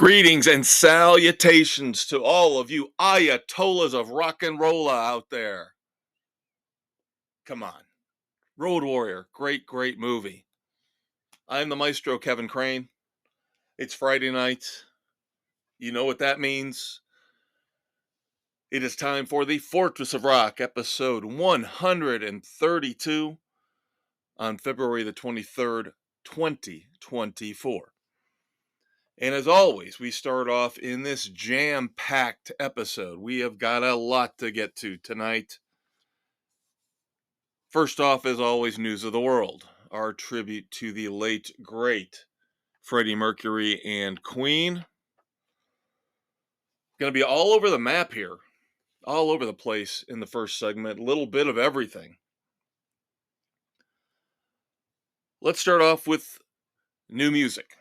Greetings and salutations to all of you Ayatollahs of rock and roll out there. Come on. Road Warrior, great movie. I'm the Maestro, Kevin Crane. It's Friday night. You know what that means. It is time for the Fortress of Rock, episode 132 on February the 23rd, 2024. And as always, we start off in this jam-packed episode. We have got a lot to get to tonight. First off, as always, news of the world. Our tribute to the late, great Freddie Mercury and Queen. Going to be all over the map here. All over the place in the first segment. A little bit of everything. Let's start off with new music.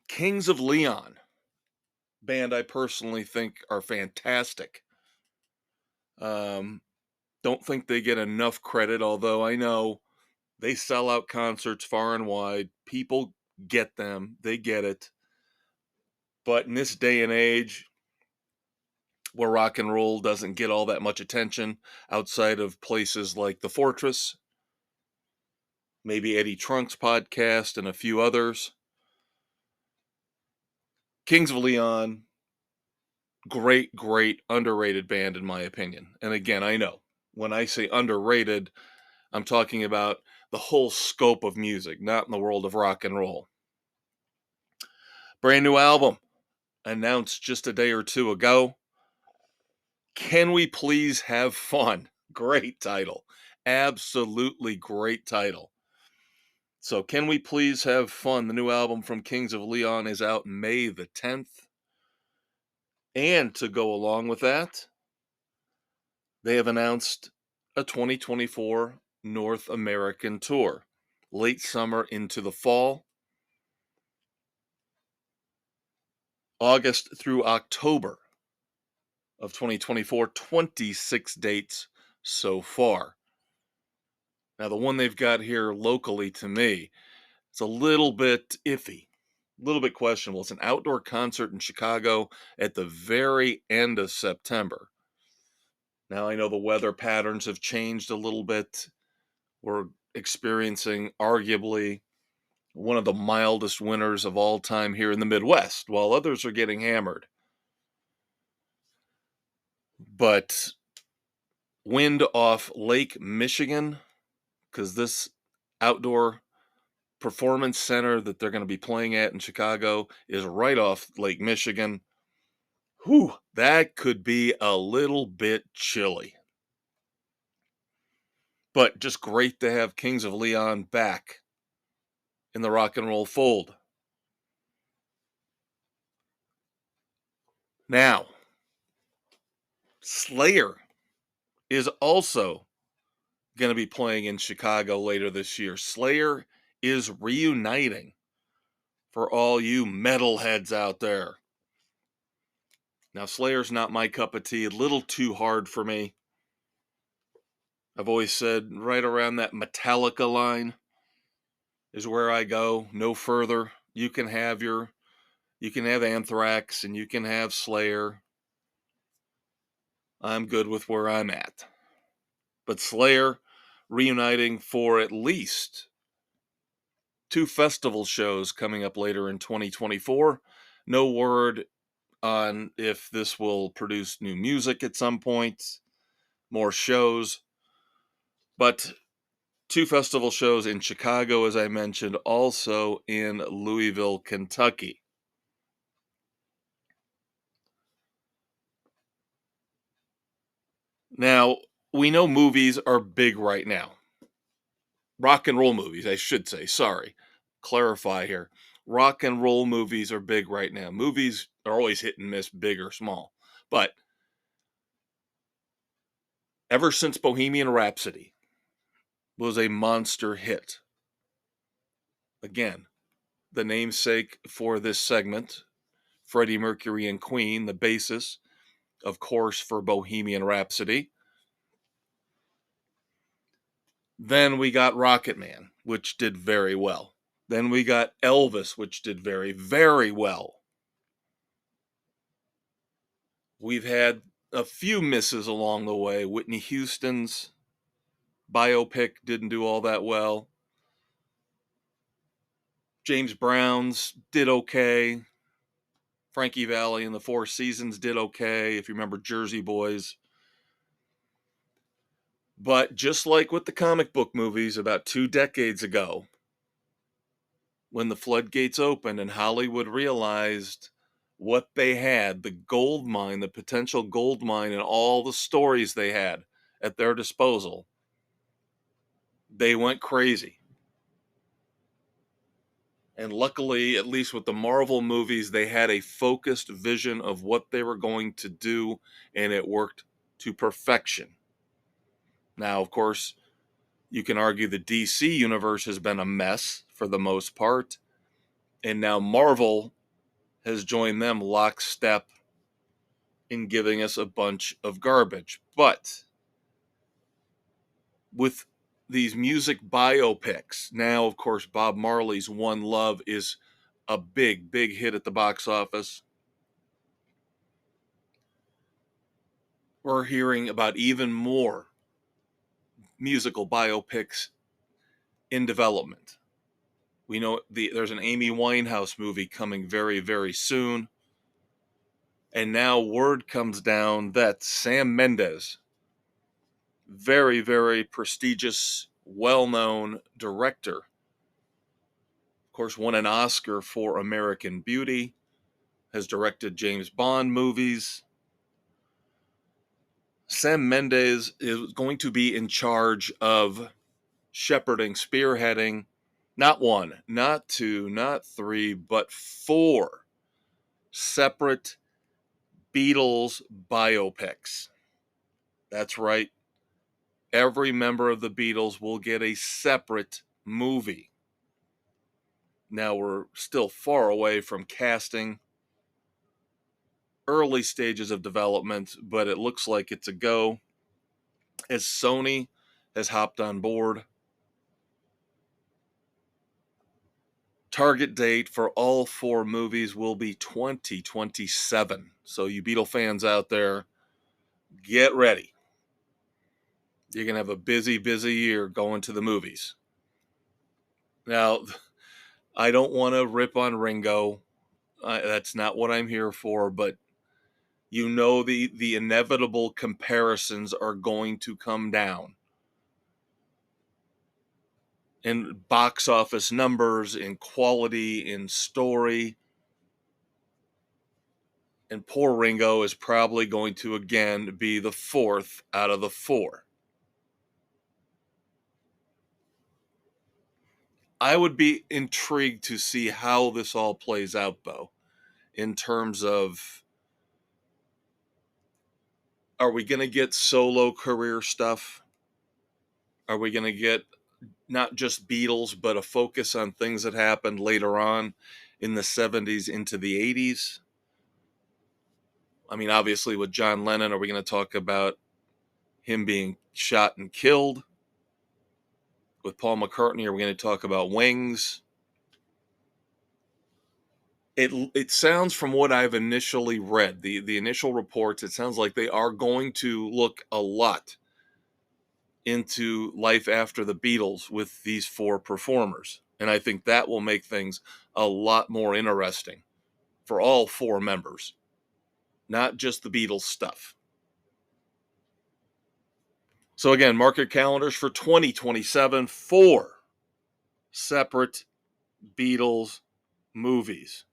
Kings of Leon. Band I personally think are fantastic. Don't think they get enough credit, although I know they sell out concerts far and wide. People get them. They get it. But in this day and age, where rock and roll doesn't get all that much attention outside of places like The Fortress, maybe Eddie Trunk's podcast, and a few others, Kings of Leon, great underrated band in my opinion. And again, I know when I say underrated, I'm talking about the whole scope of music, not in the world of rock and roll. Brand new album announced just a day or two ago. Can We Please Have Fun? Great title. Absolutely great title. So Can We Please Have Fun? The new album from Kings of Leon is out May the 10th. And to go along with that, they have announced a 2024 North American tour. Late summer into the fall. August through October of 2024, 26 dates so far. Now, the one they've got here locally to me, it's a little bit iffy, a little bit questionable. It's an outdoor concert in Chicago at the very end of September. Now, I know the weather patterns have changed a little bit. We're experiencing arguably one of the mildest winters of all time here in the Midwest, while others are getting hammered. But wind off Lake Michigan, because this outdoor performance center that they're going to be playing at in Chicago is right off Lake Michigan. Whew, that could be a little bit chilly. But just great to have Kings of Leon back in the rock and roll fold. Now, Slayer is also going to be playing in Chicago later this year. Slayer is reuniting for all you metalheads out there. Now, Slayer's not my cup of tea. A little too hard for me. I've always said right around that Metallica line is where I go. No further. You can have Anthrax and you can have Slayer. I'm good with where I'm at. But Slayer reuniting for at least 2 festival shows coming up later in 2024. No word on if this will produce new music at some point, more shows. But 2 festival shows in Chicago, as I mentioned, also in Louisville, Kentucky. Now, we know movies are big right now. Rock and roll movies, I should say. Sorry. Clarify here. Rock and roll movies are big right now. Movies are always hit and miss, big or small. But ever since Bohemian Rhapsody was a monster hit, again, the namesake for this segment, Freddie Mercury and Queen, the basis, of course, for Bohemian Rhapsody. Then we got Rocket Man, which did very well. Then we got Elvis, which did very, very well. We've had a few misses along the way. Whitney Houston's biopic didn't do all that well. James Brown's did okay. Frankie Valli and the Four Seasons did okay, if you remember Jersey Boys. But just like with the comic book movies about 2 decades ago, when the floodgates opened and Hollywood realized what they had, the gold mine, the potential gold mine, and all the stories they had at their disposal, they went crazy. And luckily, at least with the Marvel movies, they had a focused vision of what they were going to do, and it worked to perfection. Now, of course, you can argue the DC universe has been a mess for the most part, and now Marvel has joined them lockstep in giving us a bunch of garbage. But with these music biopics, now, of course, Bob Marley's One Love is a big, big hit at the box office. We're hearing about even more musical biopics in development. We know there's an Amy Winehouse movie coming very, very soon. And now word comes down that Sam Mendes, very, very prestigious, well-known director, of course, won an Oscar for American Beauty, has directed James Bond movies. Sam Mendes is going to be in charge of shepherding, spearheading, not one, not two, not three, but 4 separate Beatles biopics. That's right. Every member of the Beatles will get a separate movie. Now, we're still far away from casting, early stages of development, but it looks like it's a go, as Sony has hopped on board. Target date for all 4 movies will be 2027. So, you Beatle fans out there, get ready. You're going to have a busy, busy year going to the movies. Now, I don't want to rip on Ringo. That's not what I'm here for, but you know the inevitable comparisons are going to come down in box office numbers, in quality, in story. And poor Ringo is probably going to again be the 4th out of the 4. I would be intrigued to see how this all plays out, though, in terms of, are we going to get solo career stuff? Are we going to get not just Beatles, but a focus on things that happened later on in the 70s into the 80s? I mean, obviously, with John Lennon, are we going to talk about him being shot and killed? With Paul McCartney, are we going to talk about Wings? It sounds, from what I've initially read, the initial reports, it sounds like they are going to look a lot into life after the Beatles with these 4 performers. And I think that will make things a lot more interesting for all 4 members, not just the Beatles stuff. So again, mark your calendars for 2027, 4 separate Beatles movies.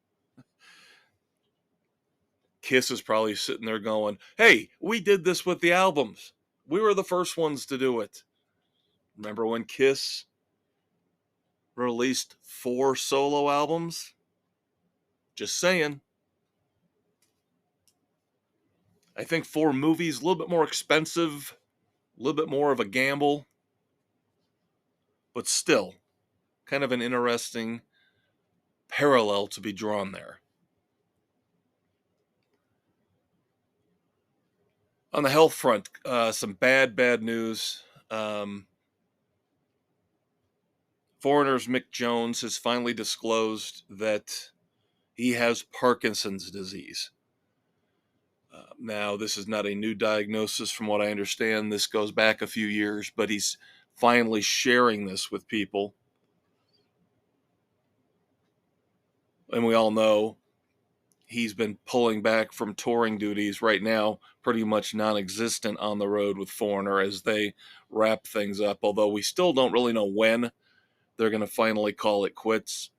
Kiss is probably sitting there going, hey, we did this with the albums. We were the first ones to do it. Remember when Kiss released 4 solo albums? Just saying. I think 4 movies, a little bit more expensive, a little bit more of a gamble, but still kind of an interesting parallel to be drawn there. On the health front, some bad news. Foreigner's Mick Jones has finally disclosed that he has Parkinson's disease. Now, this is not a new diagnosis from what I understand. This goes back a few years, but he's finally sharing this with people. And we all know he's been pulling back from touring duties right now, pretty much non-existent on the road with Foreigner as they wrap things up, although we still don't really know when they're going to finally call it quits.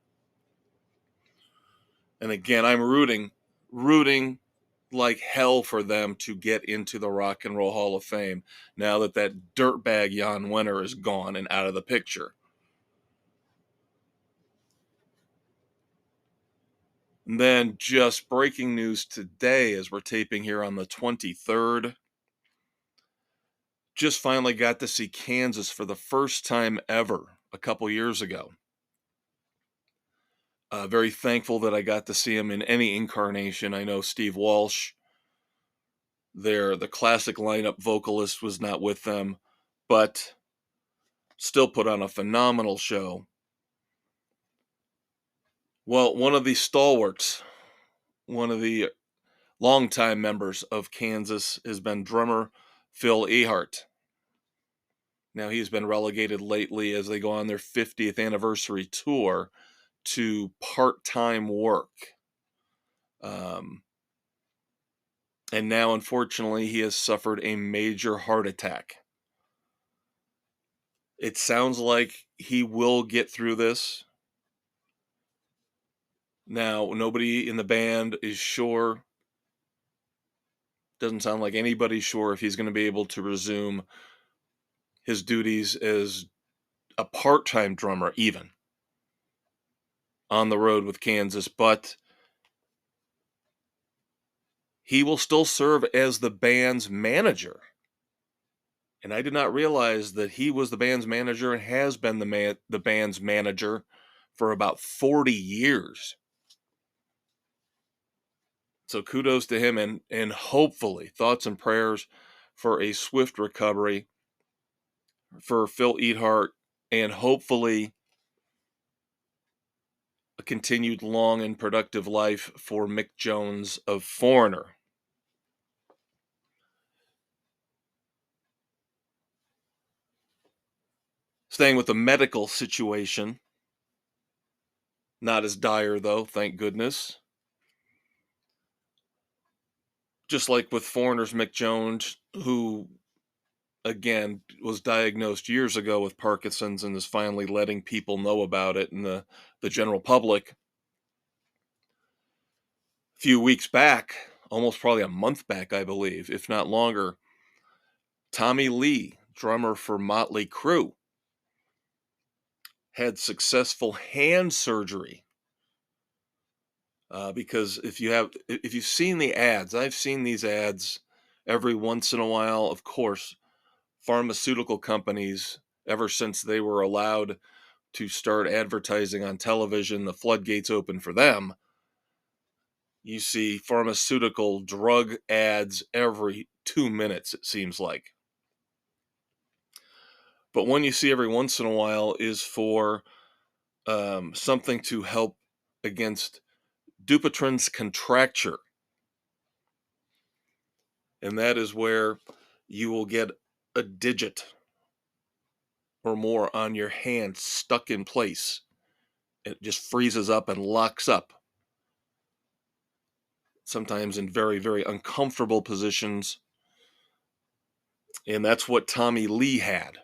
And again, I'm rooting like hell for them to get into the Rock and Roll Hall of Fame now that that dirtbag Jan Wenner is gone and out of the picture. And then just breaking news today as we're taping here on the 23rd. Just finally got to see Kansas for the first time ever a couple years ago. Very thankful that I got to see him in any incarnation. I know Steve Walsh, the classic lineup vocalist, was not with them, but still put on a phenomenal show. Well, one of the stalwarts, one of the longtime members of Kansas has been drummer Phil Ehart. Now, he's been relegated lately as they go on their 50th anniversary tour to part-time work. And now, unfortunately, he has suffered a major heart attack. It sounds like he will get through this. Now, nobody in the band is sure. Doesn't sound like anybody's sure if he's going to be able to resume his duties as a part-time drummer, even on the road with Kansas, but he will still serve as the band's manager. And I did not realize that he was the band's manager and has been the band's manager for about 40 years. So kudos to him, and hopefully thoughts and prayers for a swift recovery for Phil Ehart, and hopefully a continued long and productive life for Mick Jones of Foreigner. Staying with the medical situation, not as dire though, thank goodness. Just like with Foreigner's Mick Jones, who again was diagnosed years ago with Parkinson's and is finally letting people know about it in the general public. A few weeks back, almost probably a month back, I believe, if not longer, Tommy Lee, drummer for Motley Crue, had successful hand surgery. Because if you've seen the ads, I've seen these ads every once in a while. Of course, pharmaceutical companies, ever since they were allowed to start advertising on television, the floodgates open for them. You see pharmaceutical drug ads every 2 minutes, it seems like. But one you see every once in a while is for something to help against Dupuytren's contracture. And that is where you will get a digit or more on your hand stuck in place. It just freezes up and locks up. Sometimes in very, very uncomfortable positions. And that's what Tommy Lee had.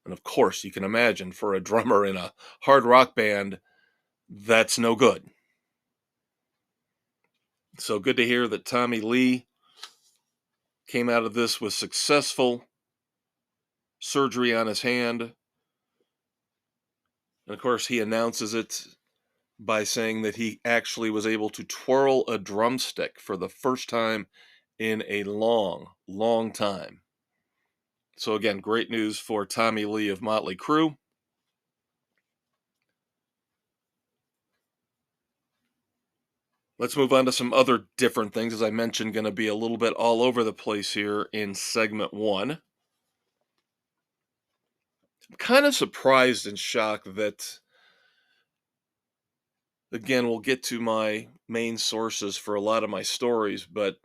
And of course, you can imagine for a drummer in a hard rock band, that's no good. So good to hear that Tommy Lee came out of this with successful surgery on his hand. And of course, he announces it by saying that he actually was able to twirl a drumstick for the first time in a long, long time. So again, great news for Tommy Lee of Motley Crue. Let's move on to some other different things. As I mentioned, going to be a little bit all over the place here in segment one. I'm kind of surprised and shocked that, again, we'll get to my main sources for a lot of my stories, but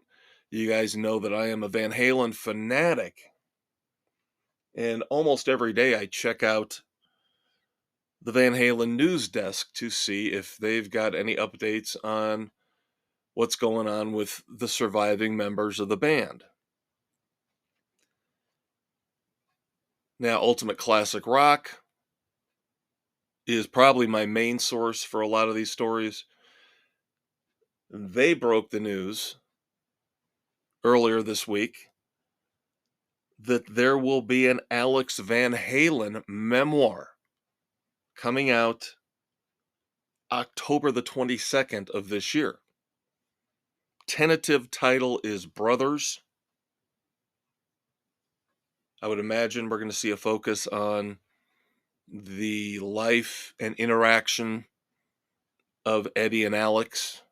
you guys know that I am a Van Halen fanatic. And almost every day I check out the Van Halen news desk to see if they've got any updates on what's going on with the surviving members of the band. Now, Ultimate Classic Rock is probably my main source for a lot of these stories. They broke the news earlier this week that there will be an Alex Van Halen memoir coming out October the 22nd of this year. Tentative title is Brothers. I would imagine we're going to see a focus on the life and interaction of Eddie and Alex.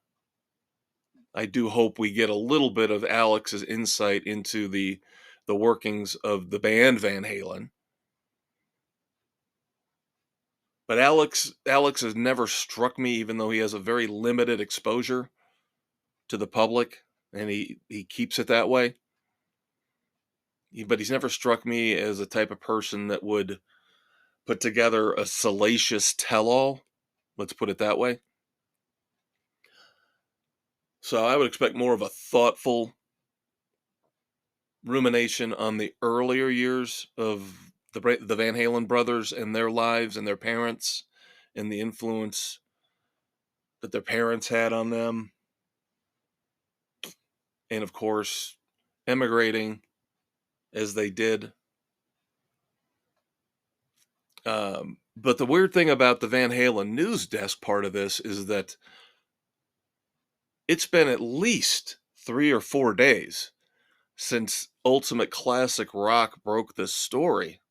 I do hope we get a little bit of Alex's insight into the workings of the band Van Halen. But Alex has never struck me, even though he has a very limited exposure to the public, and he keeps it that way. But he's never struck me as a type of person that would put together a salacious tell-all. Let's put it that way. So I would expect more of a thoughtful rumination on the earlier years of the Van Halen brothers and their lives and their parents and the influence that their parents had on them. And of course, emigrating as they did. But the weird thing about the Van Halen news desk part of this is that it's been at least 3 or 4 days since Ultimate Classic Rock broke this story.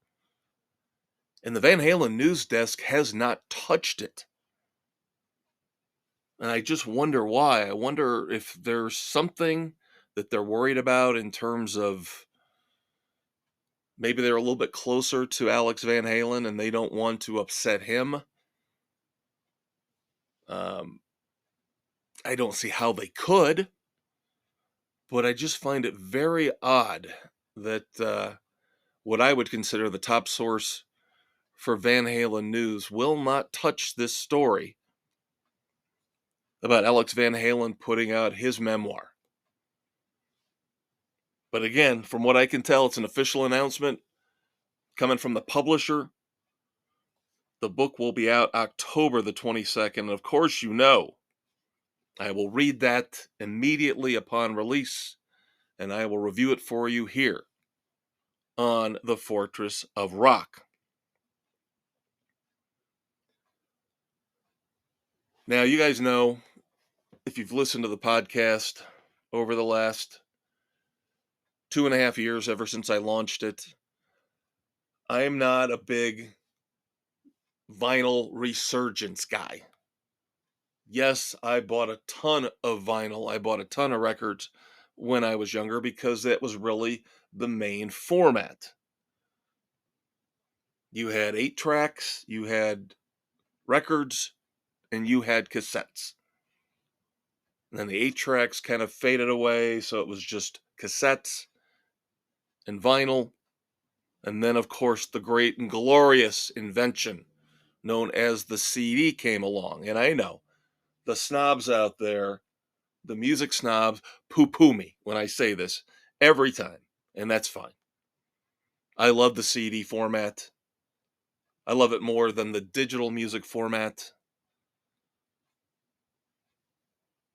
And the Van Halen news desk has not touched it. And I just wonder why. I wonder if there's something that they're worried about in terms of maybe they're a little bit closer to Alex Van Halen and they don't want to upset him. I don't see how they could, but I just find it very odd that what I would consider the top source for Van Halen news will not touch this story about Alex Van Halen putting out his memoir. But again, from what I can tell, it's an official announcement coming from the publisher. The book will be out October the 22nd. And of course, you know, I will read that immediately upon release, and I will review it for you here on the Fortress of Rock. Now, you guys know, if you've listened to the podcast over the last 2.5 years, ever since I launched it, I am not a big vinyl resurgence guy. Yes, I bought a ton of vinyl. I bought a ton of records when I was younger because that was really the main format. You had 8 tracks, you had records, and you had cassettes. And then the 8 tracks kind of faded away, so it was just cassettes and vinyl. And then, of course, the great and glorious invention known as the CD came along. And I know the snobs out there, the music snobs, poo-poo me when I say this every time. And that's fine. I love the CD format. I love it more than the digital music format.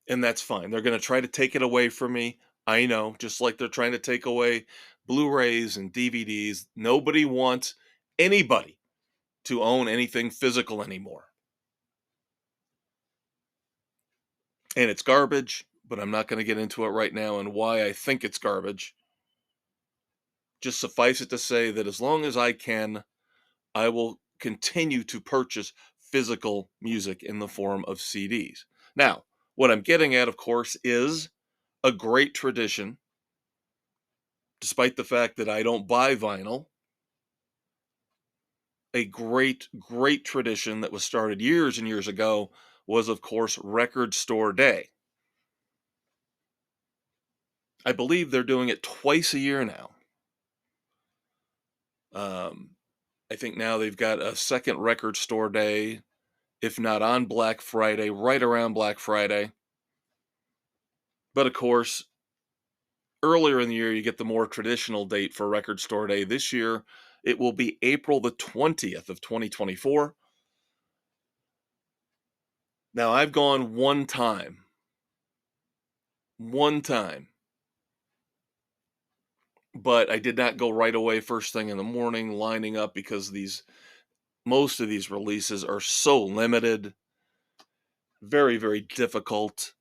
And that's fine. They're going to try to take it away from me. I know, just like they're trying to take away Blu-rays and DVDs. Nobody wants anybody to own anything physical anymore. And it's garbage, but I'm not going to get into it right now and why I think it's garbage. Just suffice it to say that as long as I can, I will continue to purchase physical music in the form of CDs. Now, what I'm getting at, of course, is a great tradition, despite the fact that I don't buy vinyl, a great, great tradition that was started years and years ago was, of course, Record Store Day. I believe they're doing it twice a year now. Um, I think now they've got a second Record Store Day, if not on Black Friday, right around Black Friday. But of course, earlier in the year, you get the more traditional date for Record Store Day. This year, it will be April the 20th of 2024. Now, I've gone one time, but I did not go right away first thing in the morning lining up because most of these releases are so limited, very, very difficult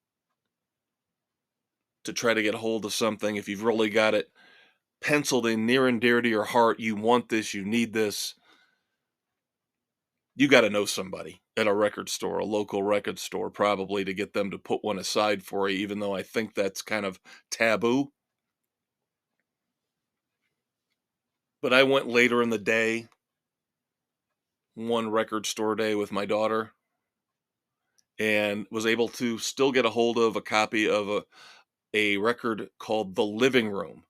to try to get a hold of something. If you've really got it penciled in near and dear to your heart, you want this, you need this, you got to know somebody at a record store, a local record store, probably to get them to put one aside for you, even though I think that's kind of taboo. But I went later in the day, one Record Store Day with my daughter, and was able to still get a hold of a copy of a record called The Living Room,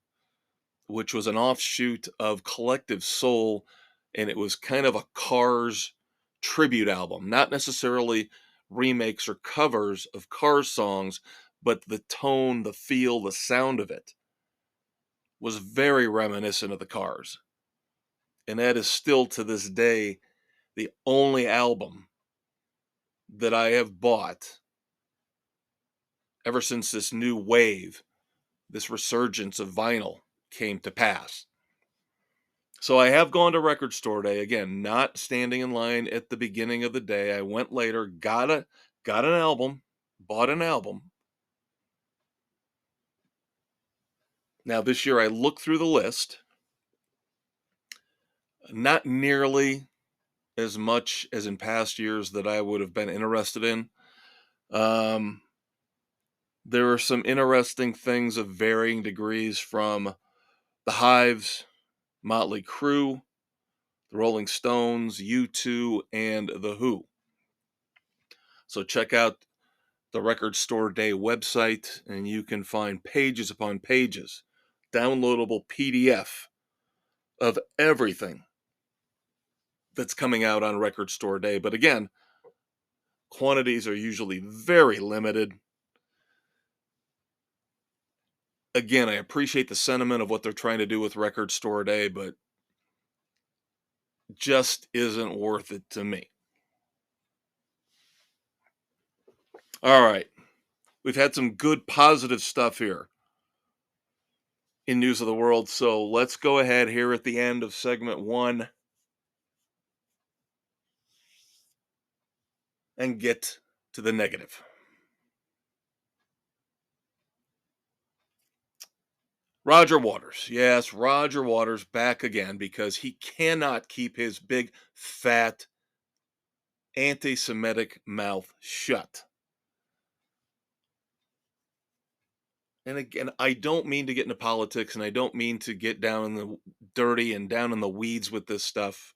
which was an offshoot of Collective Soul, and it was kind of a Cars tribute album, not necessarily remakes or covers of Cars songs, but the tone, the feel, the sound of it was very reminiscent of the Cars. And that is still to this day the only album that I have bought ever since this new wave, this resurgence of vinyl came to pass. So I have gone to Record Store Day, again, not standing in line at the beginning of the day. I went later, got an album, bought an album. Now this year I looked through the list, not nearly as much as in past years that I would have been interested in. Um, there are some interesting things of varying degrees from The Hives, Motley Crue, the Rolling Stones, U2, and The Who. So check out the Record Store Day website, and you can find pages upon pages, downloadable PDF of everything that's coming out on Record Store Day. But again, quantities are usually very limited. Again, I appreciate the sentiment of what they're trying to do with Record Store Day, but just isn't worth it to me. All right. We've had some good positive stuff here in News of the World, so let's go ahead here at the end of segment 1 and get to the negative. Roger Waters. Yes, Roger Waters back again because he cannot keep his big, fat, anti Semitic mouth shut. And again, I don't mean to get into politics and I don't mean to get down in the dirty and down in the weeds with this stuff.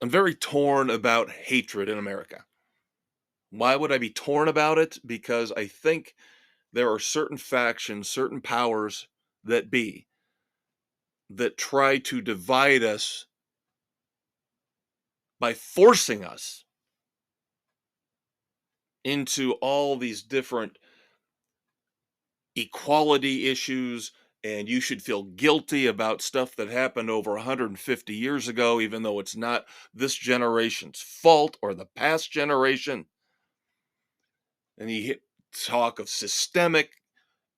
I'm very torn about hatred in America. Why would I be torn about it? Because I think there are certain factions, certain powers that be, that try to divide us by forcing us into all these different equality issues, and you should feel guilty about stuff that happened over 150 years ago, even though it's not this generation's fault or the past generation. And you talk of systemic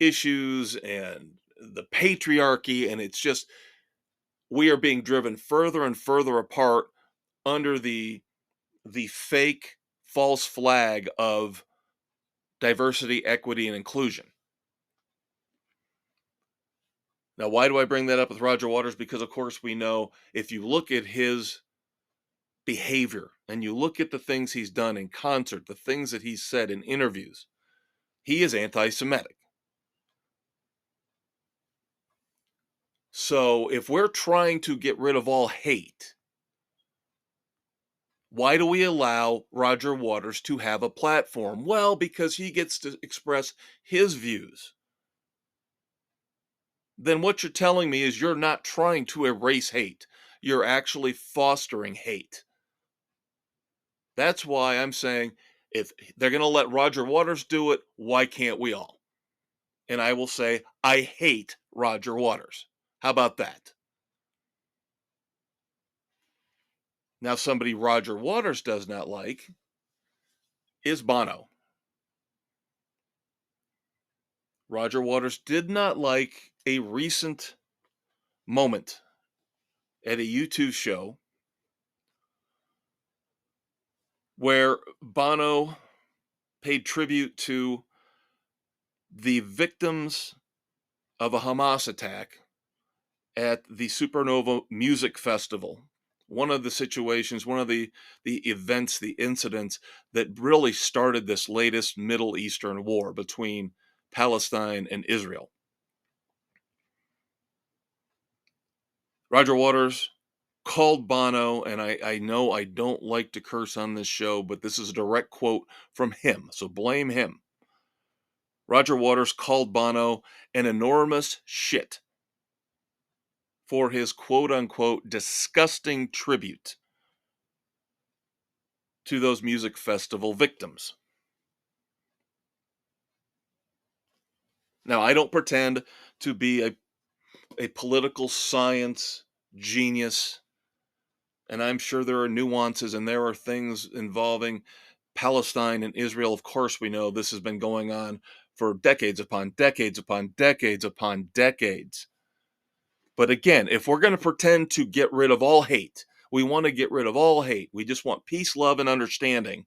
issues and the patriarchy, and it's just we are being driven further and further apart under the fake false flag of diversity, equity, and inclusion. Now, why do I bring that up with Roger Waters? Because, of course, we know if you look at his behavior and you look at the things he's done in concert, the things that he's said in interviews, he is anti Semitic. So if we're trying to get rid of all hate, why do we allow Roger Waters to have a platform? Well, because he gets to express his views. Then what you're telling me is you're not trying to erase hate. You're actually fostering hate. That's why I'm saying if they're going to let Roger Waters do it, why can't we all? And I will say, I hate Roger Waters. How about that? Now, somebody Roger Waters does not like is Bono. Roger Waters did not like a recent moment at a YouTube show where Bono paid tribute to the victims of a Hamas attack at the Supernova Music Festival. One of the situations, one of the events, the incidents that really started this latest Middle Eastern war between Palestine and Israel. Roger Waters called Bono, and I know I don't like to curse on this show, but this is a direct quote from him, so blame him. Roger Waters called Bono an enormous shit for his quote unquote disgusting tribute to those music festival victims. Now, I don't pretend to be a political science genius, and I'm sure there are nuances and there are things involving Palestine and Israel. Of course, we know this has been going on for decades upon decades upon decades upon decades. But again, if we're going to pretend to get rid of all hate, we want to get rid of all hate. We just want peace, love, and understanding.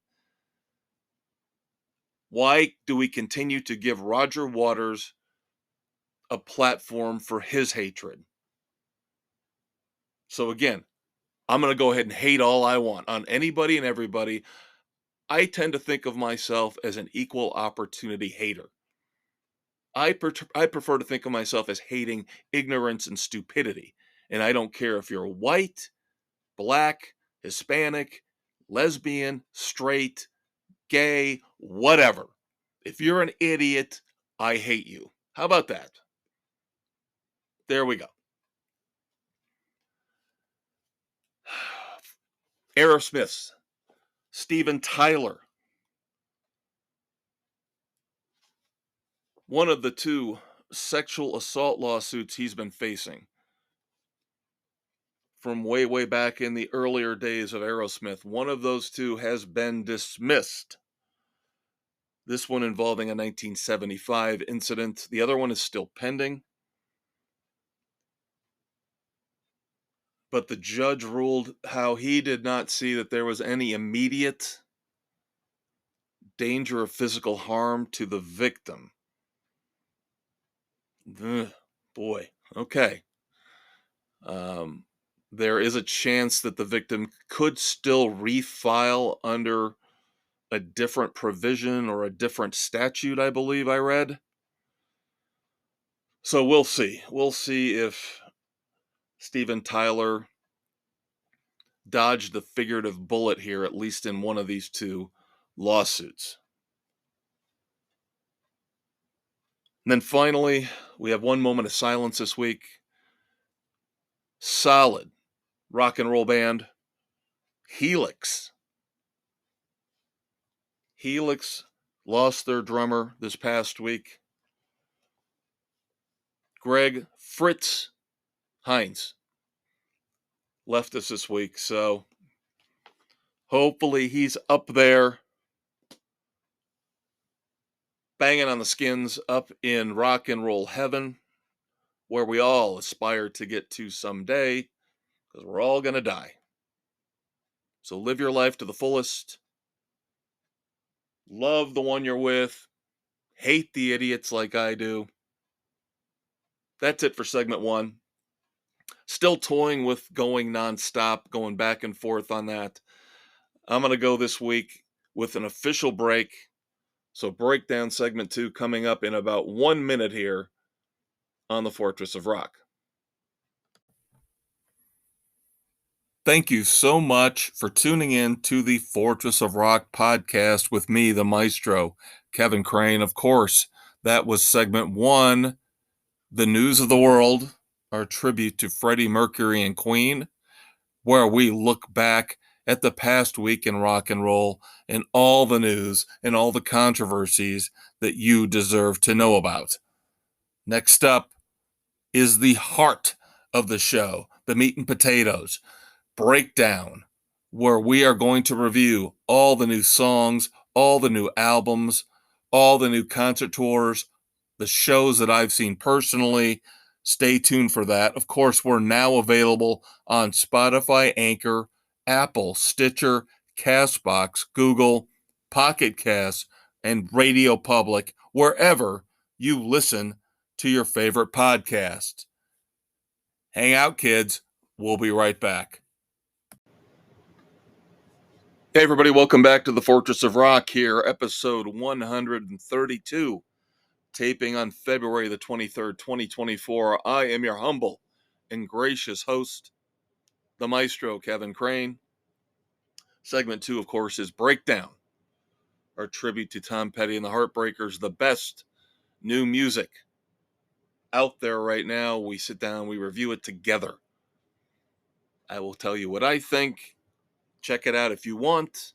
Why do we continue to give Roger Waters a platform for his hatred? So again, I'm going to go ahead and hate all I want on anybody and everybody. I tend to think of myself as an equal opportunity hater. I prefer to think of myself as hating ignorance and stupidity. And I don't care if you're white, black, Hispanic, lesbian, straight, gay, whatever. If you're an idiot, I hate you. How about that? There we go. Aerosmith's Steven Tyler, one of the two sexual assault lawsuits he's been facing from way, way back in the earlier days of Aerosmith. One of those two has been dismissed. This one involving a 1975 incident. The other one is still pending. But the judge ruled how he did not see that there was any immediate danger of physical harm to the victim. Ugh, boy, okay. There is a chance that the victim could still refile under a different provision or a different statute, I believe I read. So we'll see. We'll see if Steven Tyler dodged the figurative bullet here, at least in one of these two lawsuits. And then finally, we have one moment of silence this week. Solid rock and roll band, Helix. Helix lost their drummer this past week. Greg Fritz Hines left us this week, so hopefully he's up there banging on the skins up in rock and roll heaven, where we all aspire to get to someday, because we're all going to die. So live your life to the fullest. Love the one you're with. Hate the idiots like I do. That's it for segment one. Still toying with going nonstop, going back and forth on that. I'm going to go this week with an official break. So breakdown segment two coming up in about 1 minute here on the Fortress of Rock. Thank you so much for tuning in to the Fortress of Rock podcast with me, the Maestro, Kevin Crane. Of course, that was segment 1, The News of the World, our tribute to Freddie Mercury and Queen, where we look back at the past week in rock and roll and all the news and all the controversies that you deserve to know about. Next up is the heart of the show, the meat and potatoes breakdown, where we are going to review all the new songs, all the new albums, all the new concert tours, the shows that I've seen personally. Stay tuned for that. Of course, we're now available on Spotify, Anchor, Apple, Stitcher, Castbox, Google, Pocket Cast, and Radio Public, wherever you listen to your favorite podcasts. Hang out, kids. We'll be right back. Hey, everybody, welcome back to the Fortress of Rock here, episode 132, taping on February the 23rd, 2024. I am your humble and gracious host, the Maestro, Kevin Crane. Segment 2, of course, is Breakdown, our tribute to Tom Petty and the Heartbreakers, the best new music out there right now. We sit down, we review it together. I will tell you what I think. Check it out if you want.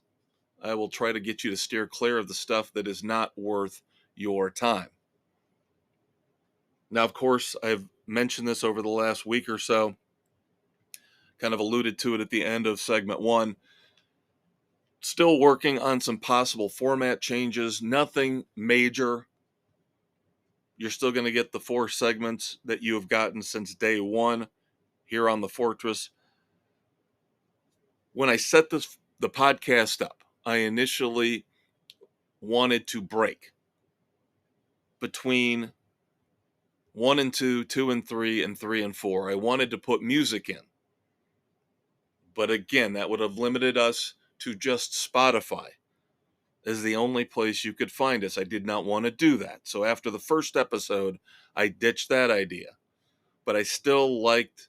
I will try to get you to steer clear of the stuff that is not worth your time. Now, of course, I've mentioned this over the last week or so, kind of alluded to it at the end of segment 1. Still working on some possible format changes, nothing major. You're still going to get the 4 segments that you have gotten since day 1 here on the Fortress. When I set the podcast up, I initially wanted to break between 1 and 2, 2 and 3, and 3 and 4. I wanted to put music in. But again, that would have limited us to just Spotify as the only place you could find us. I did not want to do that. So after the first episode, I ditched that idea. But I still liked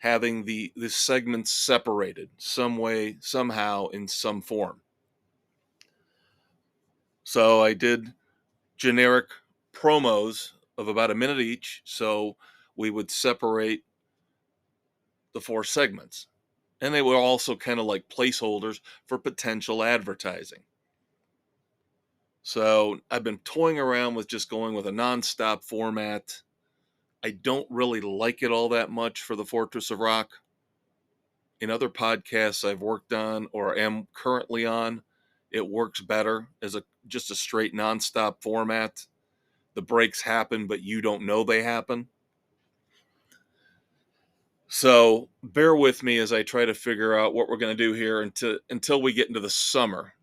having the segments separated some way, somehow, in some form. So I did generic promos of about a minute each. So we would separate the 4 segments. And they were also kind of like placeholders for potential advertising. So I've been toying around with just going with a nonstop format. I don't really like it all that much for the Fortress of Rock. In other podcasts I've worked on or am currently on, it works better as just a straight nonstop format. The breaks happen, but you don't know they happen. So bear with me as I try to figure out what we're going to do here until we get into the summer.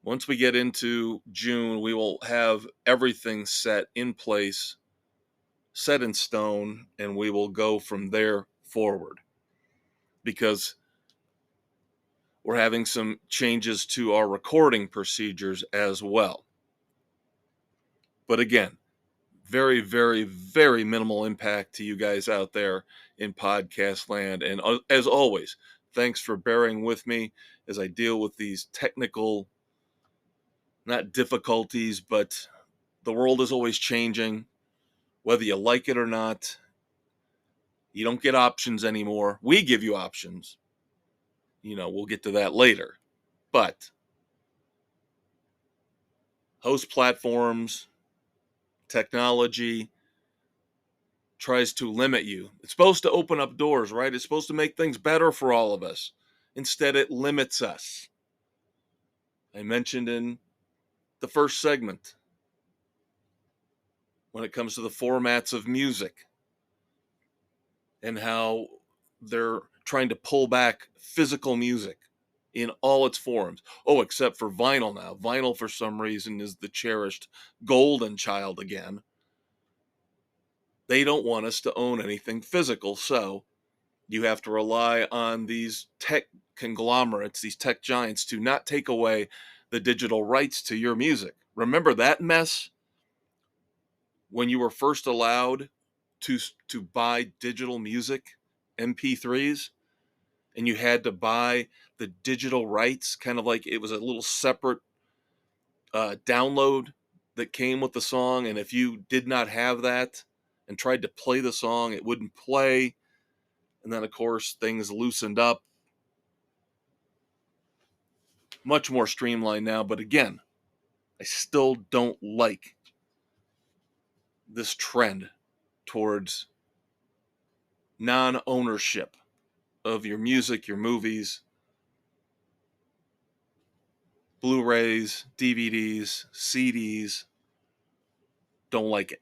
Once we get into June, we will have everything set in place, set in stone, and we will go from there forward. Because we're having some changes to our recording procedures as well. But again, very, very, very minimal impact to you guys out there in podcast land. And as always, thanks for bearing with me as I deal with these technical, not difficulties, but the world is always changing. Whether you like it or not, you don't get options anymore. We give you options. We'll get to that later. But host platforms, technology tries to limit you. It's supposed to open up doors, right? It's supposed to make things better for all of us. Instead, it limits us. I mentioned in the first segment when it comes to the formats of music and how they're trying to pull back physical music in all its forms. Oh, except for vinyl now. Vinyl, for some reason, is the cherished golden child again. They don't want us to own anything physical, so you have to rely on these tech conglomerates, these tech giants, to not take away the digital rights to your music. Remember that mess when you were first allowed to buy digital music, MP3s? and you had to buy the digital rights, kind of like it was a little separate download that came with the song. And if you did not have that and tried to play the song, it wouldn't play. And then, of course, things loosened up. Much more streamlined now. But again, I still don't like this trend towards non-ownership of your music, your movies, Blu-rays, DVDs, CDs. Don't like it.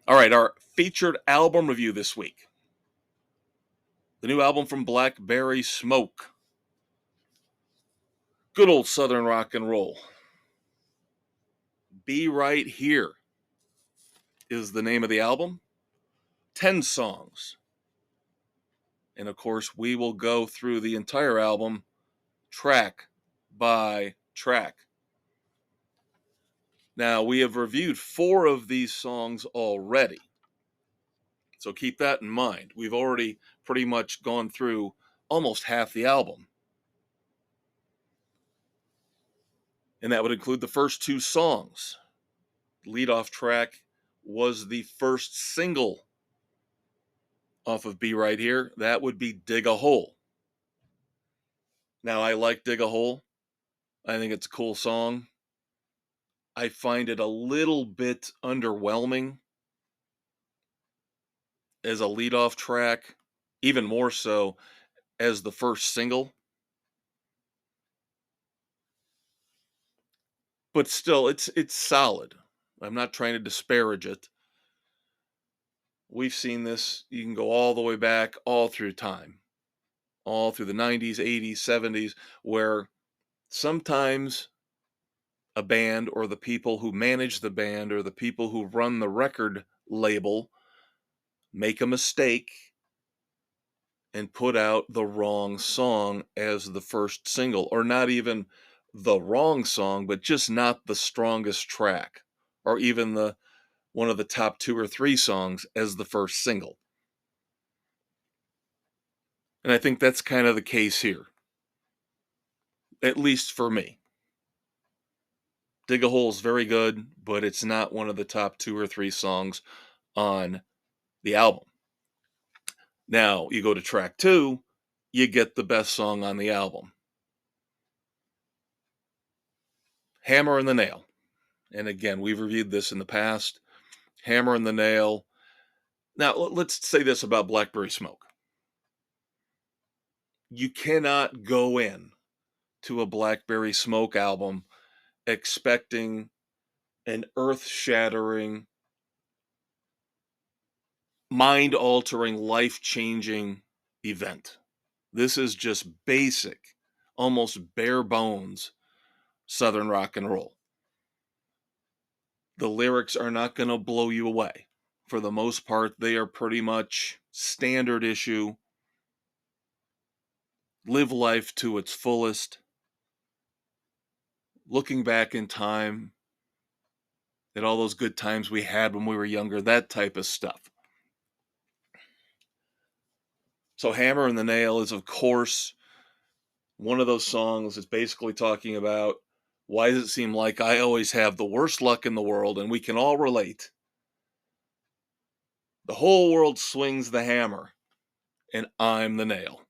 All right, our featured album review this week. The new album from Blackberry Smoke. Good old Southern rock and roll. Be Right Here is the name of the album. 10 songs. And of course, we will go through the entire album track by track. Now, we have reviewed 4 of these songs already. So keep that in mind. We've already pretty much gone through almost half the album. And that would include the first 2 songs. Lead-off track was the first single off of Be Right Here. That would be Dig a Hole. Now, I like Dig a Hole. I think it's a cool song. I find it a little bit underwhelming as a lead-off track, even more so as the first single. But still, it's solid. I'm not trying to disparage it. We've seen this, you can go all the way back, all through time, all through the 90s, 80s, 70s, where sometimes a band or the people who manage the band or the people who run the record label make a mistake and put out the wrong song as the first single, or not even the wrong song, but just not the strongest track, or even the one of the top 2 or 3 songs as the first single. And I think that's kind of the case here, at least for me. Dig a Hole is very good, but it's not one of the top 2 or 3 songs on the album. Now, you go to track 2, you get the best song on the album. Hammer and the Nail. And again, we've reviewed this in the past. Hammer and the Nail. Now, let's say this about Blackberry Smoke. You cannot go in to a Blackberry Smoke album expecting an earth-shattering, mind-altering, life-changing event. This is just basic, almost bare bones Southern rock and roll. The lyrics are not going to blow you away. For the most part, they are pretty much standard issue. Live life to its fullest. Looking back in time at all those good times we had when we were younger, that type of stuff. So Hammer and the Nail is, of course, one of those songs that's basically talking about, why does it seem like I always have the worst luck in the world? And we can all relate. The whole world swings the hammer, and I'm the nail.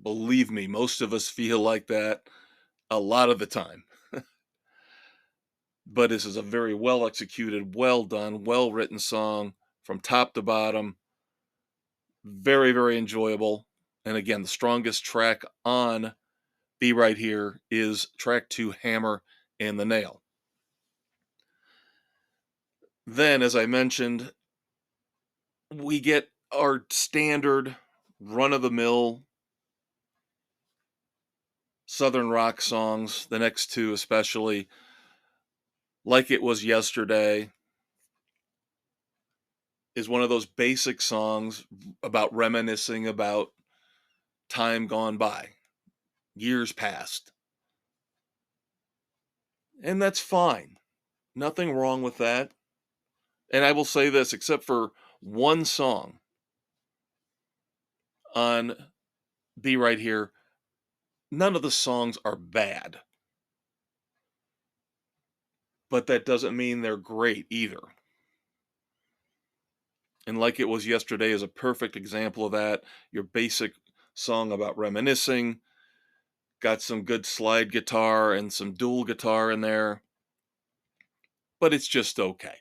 Believe me, most of us feel like that a lot of the time. But this is a very well executed, well done, well written song from top to bottom. Very, very enjoyable. And again, the strongest track on Be Right Here is track 2, Hammer and the Nail. Then, as I mentioned, we get our standard run-of-the-mill Southern rock songs, the next 2 especially, Like It Was Yesterday is one of those basic songs about reminiscing about time gone by, years past. And that's fine. Nothing wrong with that. And I will say this, except for one song on Be Right Here. None of the songs are bad, but that doesn't mean they're great either. And Like It Was Yesterday is a perfect example of that. Your basic song about reminiscing, got some good slide guitar and some dual guitar in there, but it's just okay.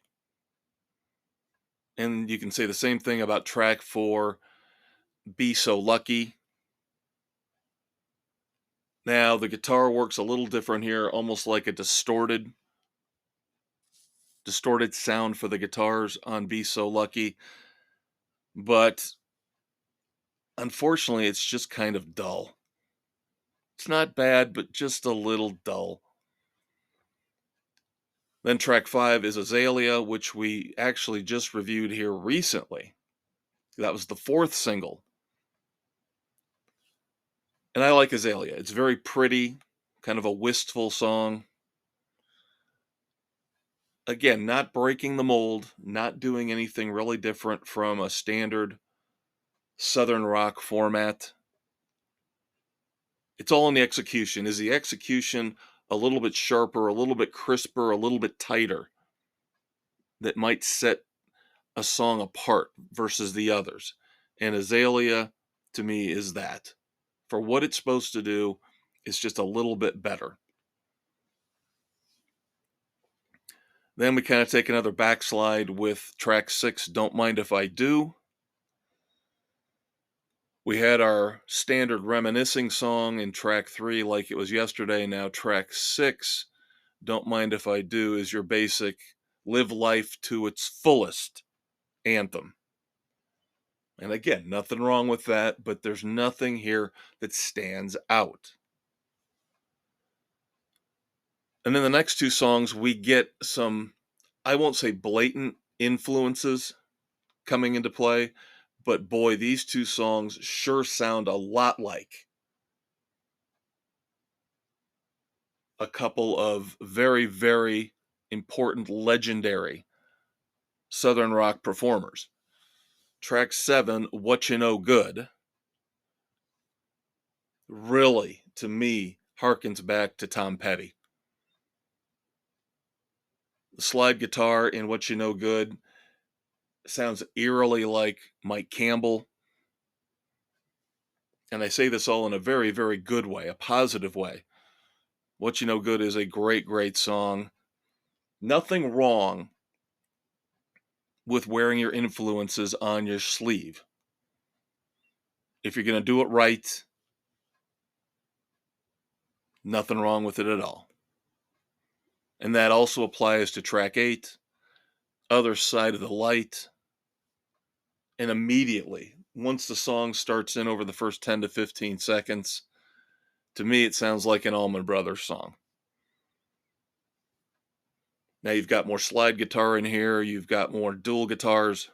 And you can say the same thing about track 4, Be So Lucky. Now, the guitar works a little different here, almost like a distorted sound for the guitars on Be So Lucky, but unfortunately, it's just kind of dull. It's not bad, but just a little dull. Then track 5 is Azalea, which we actually just reviewed here recently. That was the 4th single. And I like Azalea. It's very pretty, kind of a wistful song. Again, not breaking the mold, not doing anything really different from a standard Southern rock format. It's all in the execution. Is the execution a little bit sharper, a little bit crisper, a little bit tighter that might set a song apart versus the others? And Azalea, to me, is that. For what it's supposed to do, it's just a little bit better. Then we kind of take another backslide with track 6, Don't Mind If I Do. We had our standard reminiscing song in track 3, Like It Was Yesterday. Now track 6, Don't Mind If I Do, is your basic live life to its fullest anthem. And again, nothing wrong with that, but there's nothing here that stands out. And then the next two songs, we get some, I won't say blatant influences coming into play, but boy, these two songs sure sound a lot like a couple of very, very important, legendary Southern rock performers. Track 7, What You Know Good, really, to me, harkens back to Tom Petty. The slide guitar in What You Know Good sounds eerily like Mike Campbell. And I say this all in a very, very good way, a positive way. What You Know Good is a great, great song. Nothing wrong with wearing your influences on your sleeve. If you're going to do it right, nothing wrong with it at all. And that also applies to track 8, Other Side of the Light. And immediately, once the song starts in over the first 10 to 15 seconds, to me, it sounds like an Allman Brothers song. Now you've got more slide guitar in here. You've got more dual guitars.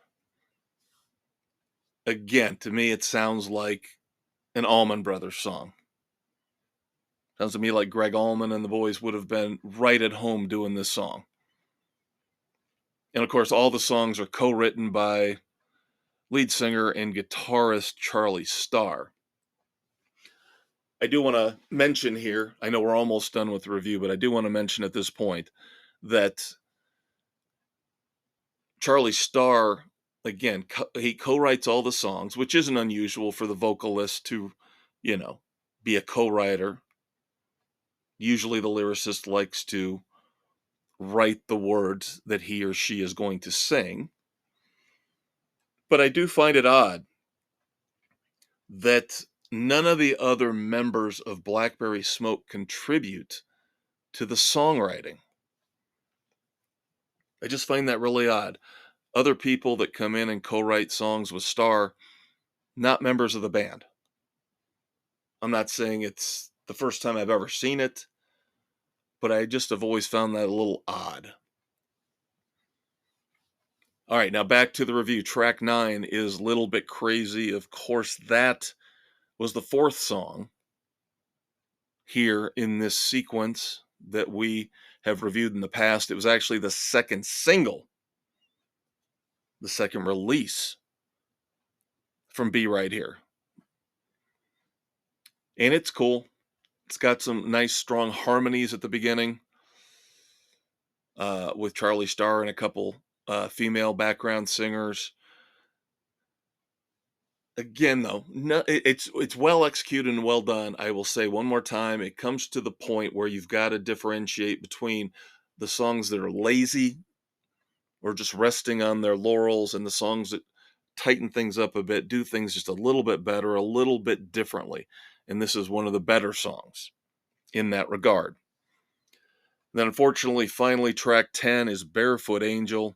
Again, to me, it sounds like an Allman Brothers song. Sounds to me like Greg Allman and the boys would have been right at home doing this song. And of course, all the songs are co-written by lead singer and guitarist Charlie Starr. I do want to mention here, I know we're almost done with the review, but I do want to mention at this point that Charlie Starr, again, he co-writes all the songs, which isn't unusual for the vocalist to, be a co-writer. Usually the lyricist likes to write the words that he or she is going to sing. But I do find it odd that none of the other members of Blackberry Smoke contribute to the songwriting. I just find that really odd. Other people that come in and co-write songs with Starr, not members of the band. I'm not saying it's the first time I've ever seen it, but I just have always found that a little odd. All right, now back to the review. Track 9 is Little Bit Crazy. Of course, that was the 4th song here in this sequence that we have reviewed in the past. It was actually the 2nd single the second release from Be Right Here. And it's cool. It's got some nice, strong harmonies at the beginning with Charlie Starr and a couple female background singers. Again, though, no, it's well executed and well done. I will say one more time, it comes to the point where you've got to differentiate between the songs that are lazy or just resting on their laurels and the songs that tighten things up a bit, do things just a little bit better, a little bit differently. And this is one of the better songs in that regard. Then, unfortunately, finally, track 10 is Barefoot Angel.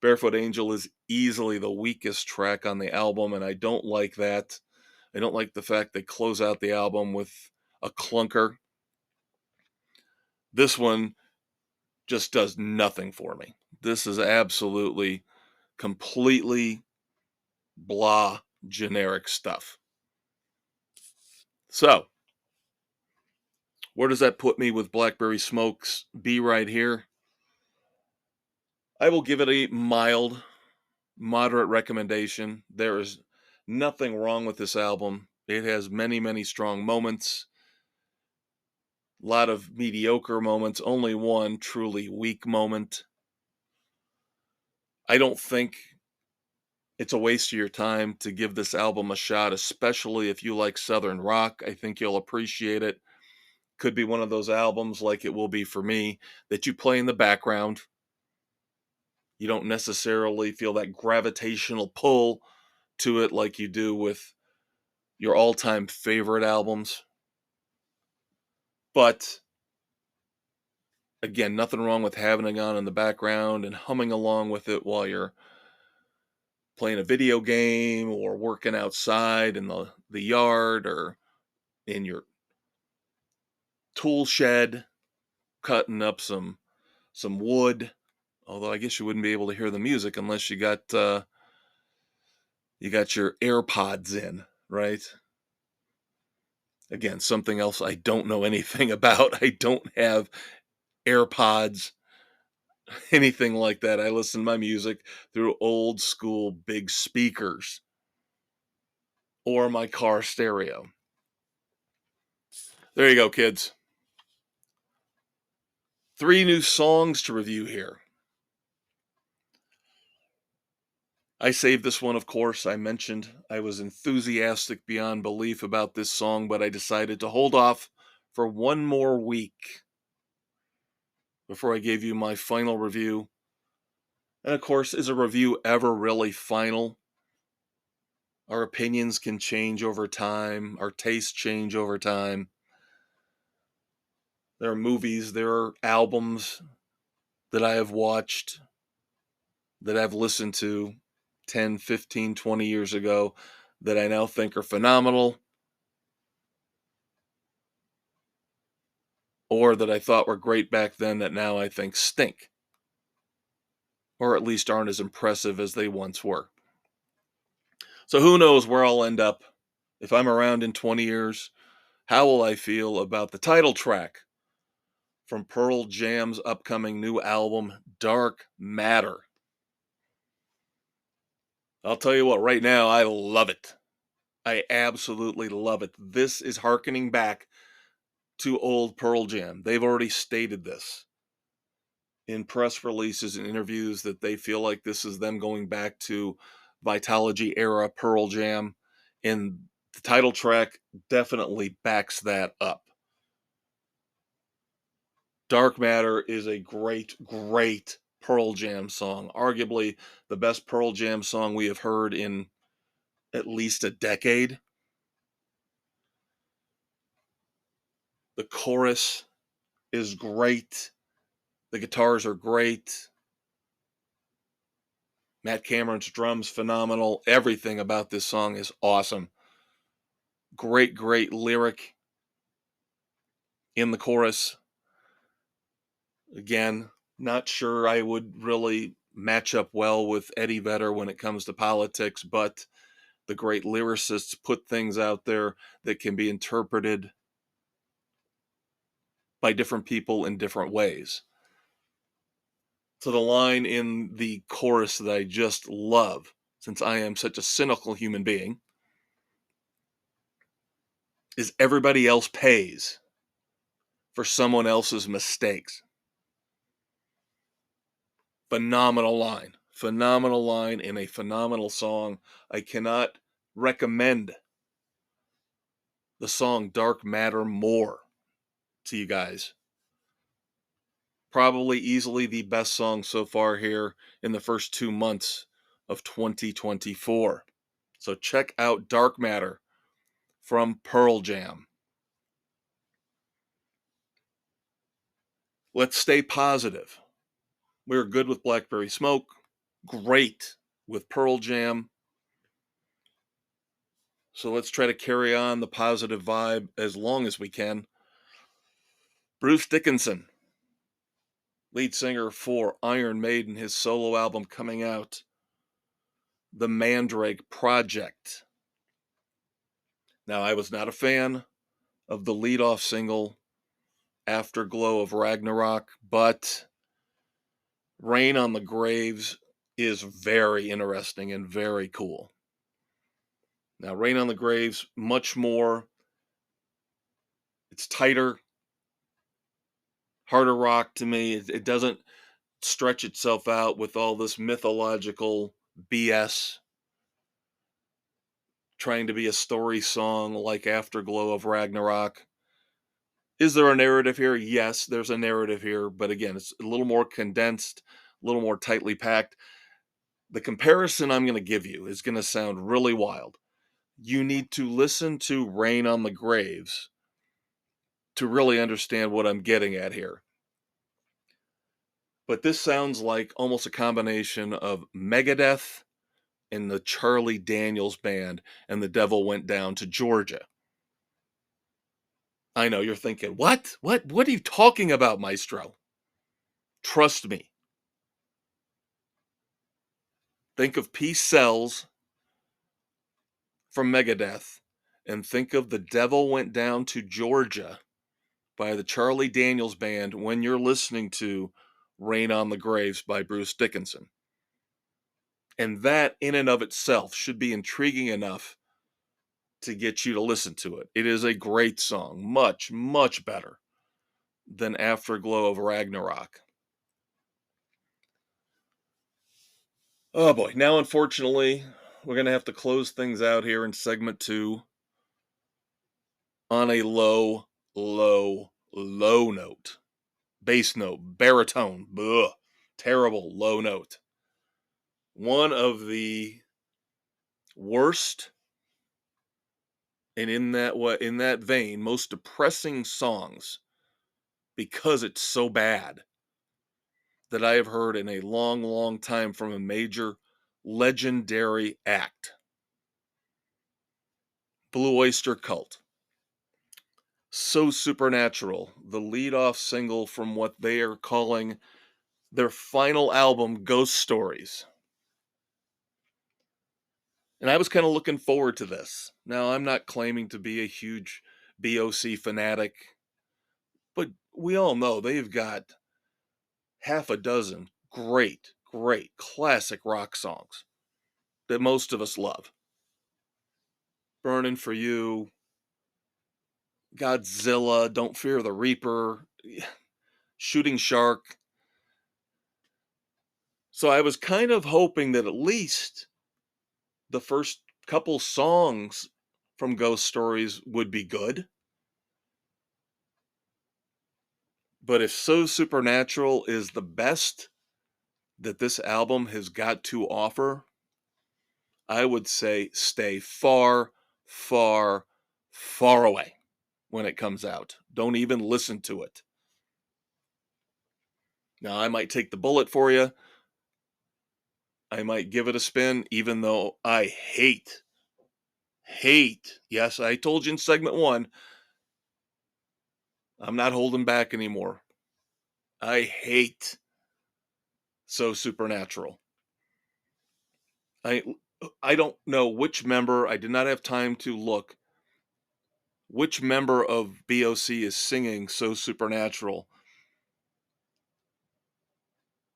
Barefoot Angel is easily the weakest track on the album, and I don't like that. I don't like the fact they close out the album with a clunker. This one just does nothing for me. This is absolutely, completely blah, generic stuff. So, where does that put me with Blackberry Smoke's Be Right Here? I will give it a mild, moderate recommendation. There is nothing wrong with this album. It has many, many strong moments, a lot of mediocre moments, only one truly weak moment. I don't think it's a waste of your time to give this album a shot, especially if you like Southern rock. I think you'll appreciate it. Could be one of those albums, like it will be for me, that you play in the background. You don't necessarily feel that gravitational pull to it like you do with your all-time favorite albums. But again, nothing wrong with having it on in the background and humming along with it while you're playing a video game or working outside in the yard or in your tool shed cutting up some wood. Although I guess you wouldn't be able to hear the music unless you got your AirPods in, right? Again, something else I don't know anything about. I don't have AirPods, anything like that. I listen to my music through old school big speakers or my car stereo. There you go, kids. 3 new songs to review here. I saved this one, of course. I mentioned I was enthusiastic beyond belief about this song, but I decided to hold off for one more week before I gave you my final review. And of course, is a review ever really final? Our opinions can change over time, our tastes change over time. There are movies, there are albums that I have watched, that I've listened to 10, 15, 20 years ago that I now think are phenomenal, or that I thought were great back then that now I think stink, or at least aren't as impressive as they once were. So who knows where I'll end up. If I'm around in 20 years, how will I feel about the title track from Pearl Jam's upcoming new album, Dark Matter? I'll tell you what, right now, I love it. I absolutely love it. This is hearkening back to old Pearl Jam. They've already stated this in press releases and interviews that they feel like this is them going back to Vitalogy era Pearl Jam. And the title track definitely backs that up. Dark Matter is a great, great Pearl Jam song. Arguably the best Pearl Jam song we have heard in at least a decade. The chorus is great. The guitars are great. Matt Cameron's drums, phenomenal. Everything about this song is awesome. Great, great lyric in the chorus. Again, not sure I would really match up well with Eddie Vedder when it comes to politics, but the great lyricists put things out there that can be interpreted by different people in different ways. to the line in the chorus that I just love, since I am such a cynical human being, is everybody else pays for someone else's mistakes. Phenomenal line. Phenomenal line in a phenomenal song. I cannot recommend the song Dark Matter more to you guys. Probably easily the best song so far here in the first 2 months of 2024. So check out Dark Matter from Pearl Jam. Let's stay positive. We're good with Blackberry Smoke, great with Pearl Jam. So let's try to carry on the positive vibe as long as we can. Bruce Dickinson, lead singer for Iron Maiden, his solo album coming out, The Mandrake Project. Now, I was not a fan of the lead-off single, Afterglow of Ragnarok, but Rain on the Graves is very interesting and very cool. Now, Rain on the Graves, much more, it's tighter, harder rock to me. It doesn't stretch itself out with all this mythological BS, trying to be a story song like Afterglow of Ragnarok. Is there a narrative here? Yes, there's a narrative here, but again, it's a little more condensed, a little more tightly packed. The comparison I'm going to give you is going to sound really wild. You need to listen to Rain on the Graves to really understand what I'm getting at here. But this sounds like almost a combination of Megadeth and the Charlie Daniels Band and The Devil Went Down to Georgia. I know you're thinking, what? What are you talking about, Maestro? Trust me. Think of Peace Sells from Megadeth and think of The Devil Went Down to Georgia by the Charlie Daniels Band when you're listening to Rain on the Graves by Bruce Dickinson. And that in and of itself should be intriguing enough to get you to listen to it. It is a great song, much, much better than Afterglow of Ragnarok. Oh boy, now unfortunately, we're going to have to close things out here in segment 2 on a low, low, low note. Bass note, baritone, terrible low note. One of the worst, and in that vein, most depressing songs, because it's so bad, that I have heard in a long, long time from a major legendary act. Blue Oyster Cult. So Supernatural, the lead-off single from what they are calling their final album, Ghost Stories. And I was kind of looking forward to this. Now, I'm not claiming to be a huge BOC fanatic, but we all know they've got half a dozen great, great classic rock songs that most of us love. Burning for You, Godzilla, Don't Fear the Reaper, Shooting Shark. So I was kind of hoping that at least the first couple songs from Ghost Stories would be good. But if So Supernatural is the best that this album has got to offer, I would say stay far, far, far away when it comes out. Don't even listen to it. Now, I might take the bullet for you. I might give it a spin, even though I hate, yes, I told you in segment 1, I'm not holding back anymore. I hate So Supernatural. I don't know which member, I did not have time to look, which member of BOC is singing So Supernatural.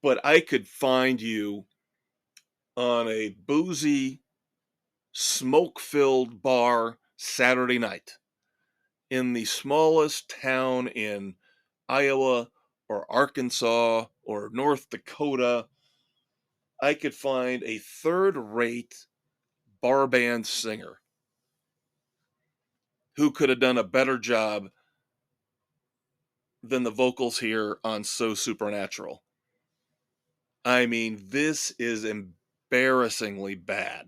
but I could find you on a boozy, smoke-filled bar Saturday night in the smallest town in Iowa or Arkansas or North Dakota. I could find a third-rate bar band singer who could have done a better job than the vocals here on So Supernatural. I mean, this is embarrassingly bad.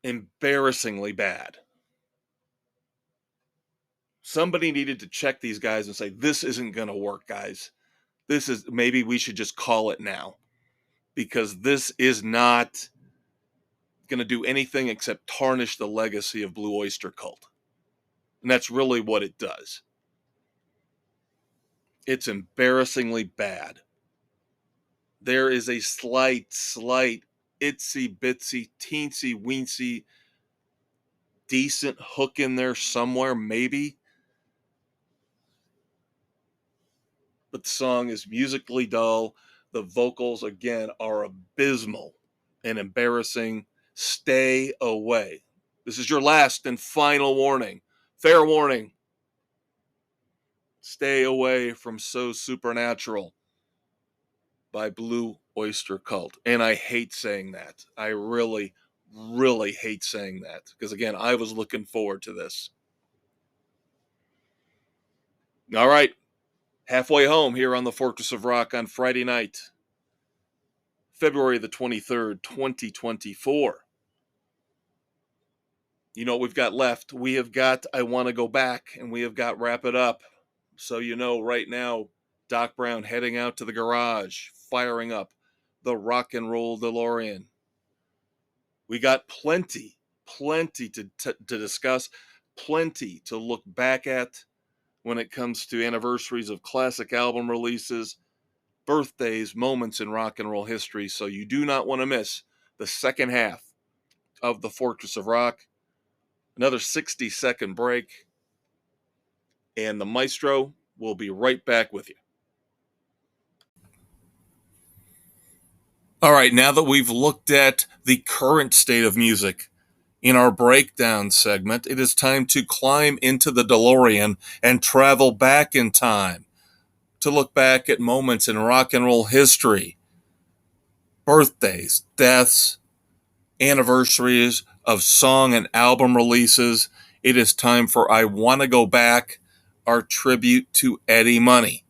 Embarrassingly bad. Somebody needed to check these guys and say, this isn't going to work, guys. Maybe we should just call it now, because this is not going to do anything except tarnish the legacy of Blue Oyster Cult. And that's really what it does. It's embarrassingly bad. There is a slight, itsy bitsy, teensy weensy, decent hook in there somewhere, maybe. But the song is musically dull. The vocals, again, are abysmal and embarrassing. Stay away. This is your last and final warning. Fair warning. Stay away from So Supernatural by Blue Oyster Cult. And I hate saying that. I really, really hate saying that. Because, again, I was looking forward to this. All right. Halfway home here on the Fortress of Rock on Friday night, February the 23rd, 2024. You know what we've got left? We have got I Want to Go Back, and we have got Wrap It Up. So right now, Doc Brown heading out to the garage, firing up the rock and roll DeLorean. We got plenty to discuss, plenty to look back at when it comes to anniversaries of classic album releases, birthdays, moments in rock and roll history. So you do not want to miss the second half of the Fortress of Rock. Another 60-second break, and the Maestro will be right back with you. All right, now that we've looked at the current state of music in our breakdown segment, it is time to climb into the DeLorean and travel back in time to look back at moments in rock and roll history, birthdays, deaths, anniversaries of song and album releases. It is time for I Want to Go Back, our tribute to Eddie Money.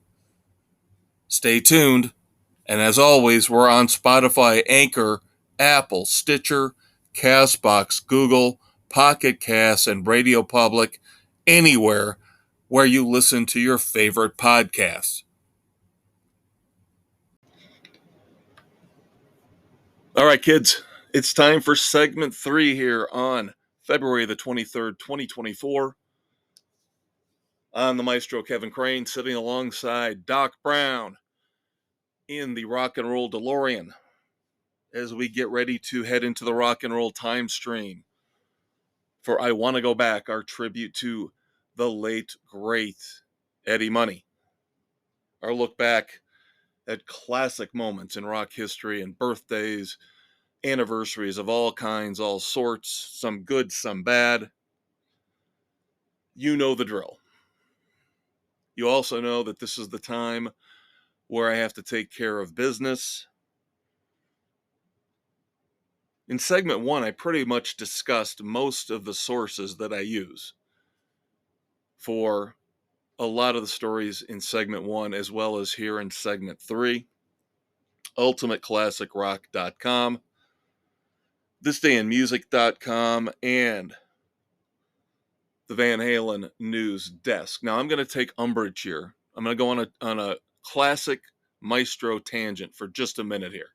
Stay tuned. And as always, we're on Spotify, Anchor, Apple, Stitcher, Castbox, Google, Pocket Cast, and Radio Public, anywhere where you listen to your favorite podcasts. All right, kids, it's time for segment 3 here on February the 23rd, 2024. I'm the Maestro Kevin Crane, sitting alongside Doc Brown in the Rock and Roll DeLorean as we get ready to head into the rock and roll time stream for I Want to Go Back, our tribute to the late, great Eddie Money. Our look back at classic moments in rock history and birthdays, anniversaries of all kinds, all sorts, some good, some bad. You know the drill. You also know that this is the time where I have to take care of business. In segment 1, I pretty much discussed most of the sources that I use for a lot of the stories in segment 1, as well as here in segment 3. UltimateClassicRock.com, ThisDayInMusic.com, and the Van Halen News Desk. Now, I'm going to take umbrage here. I'm going to go on a classic Maestro tangent for just a minute here,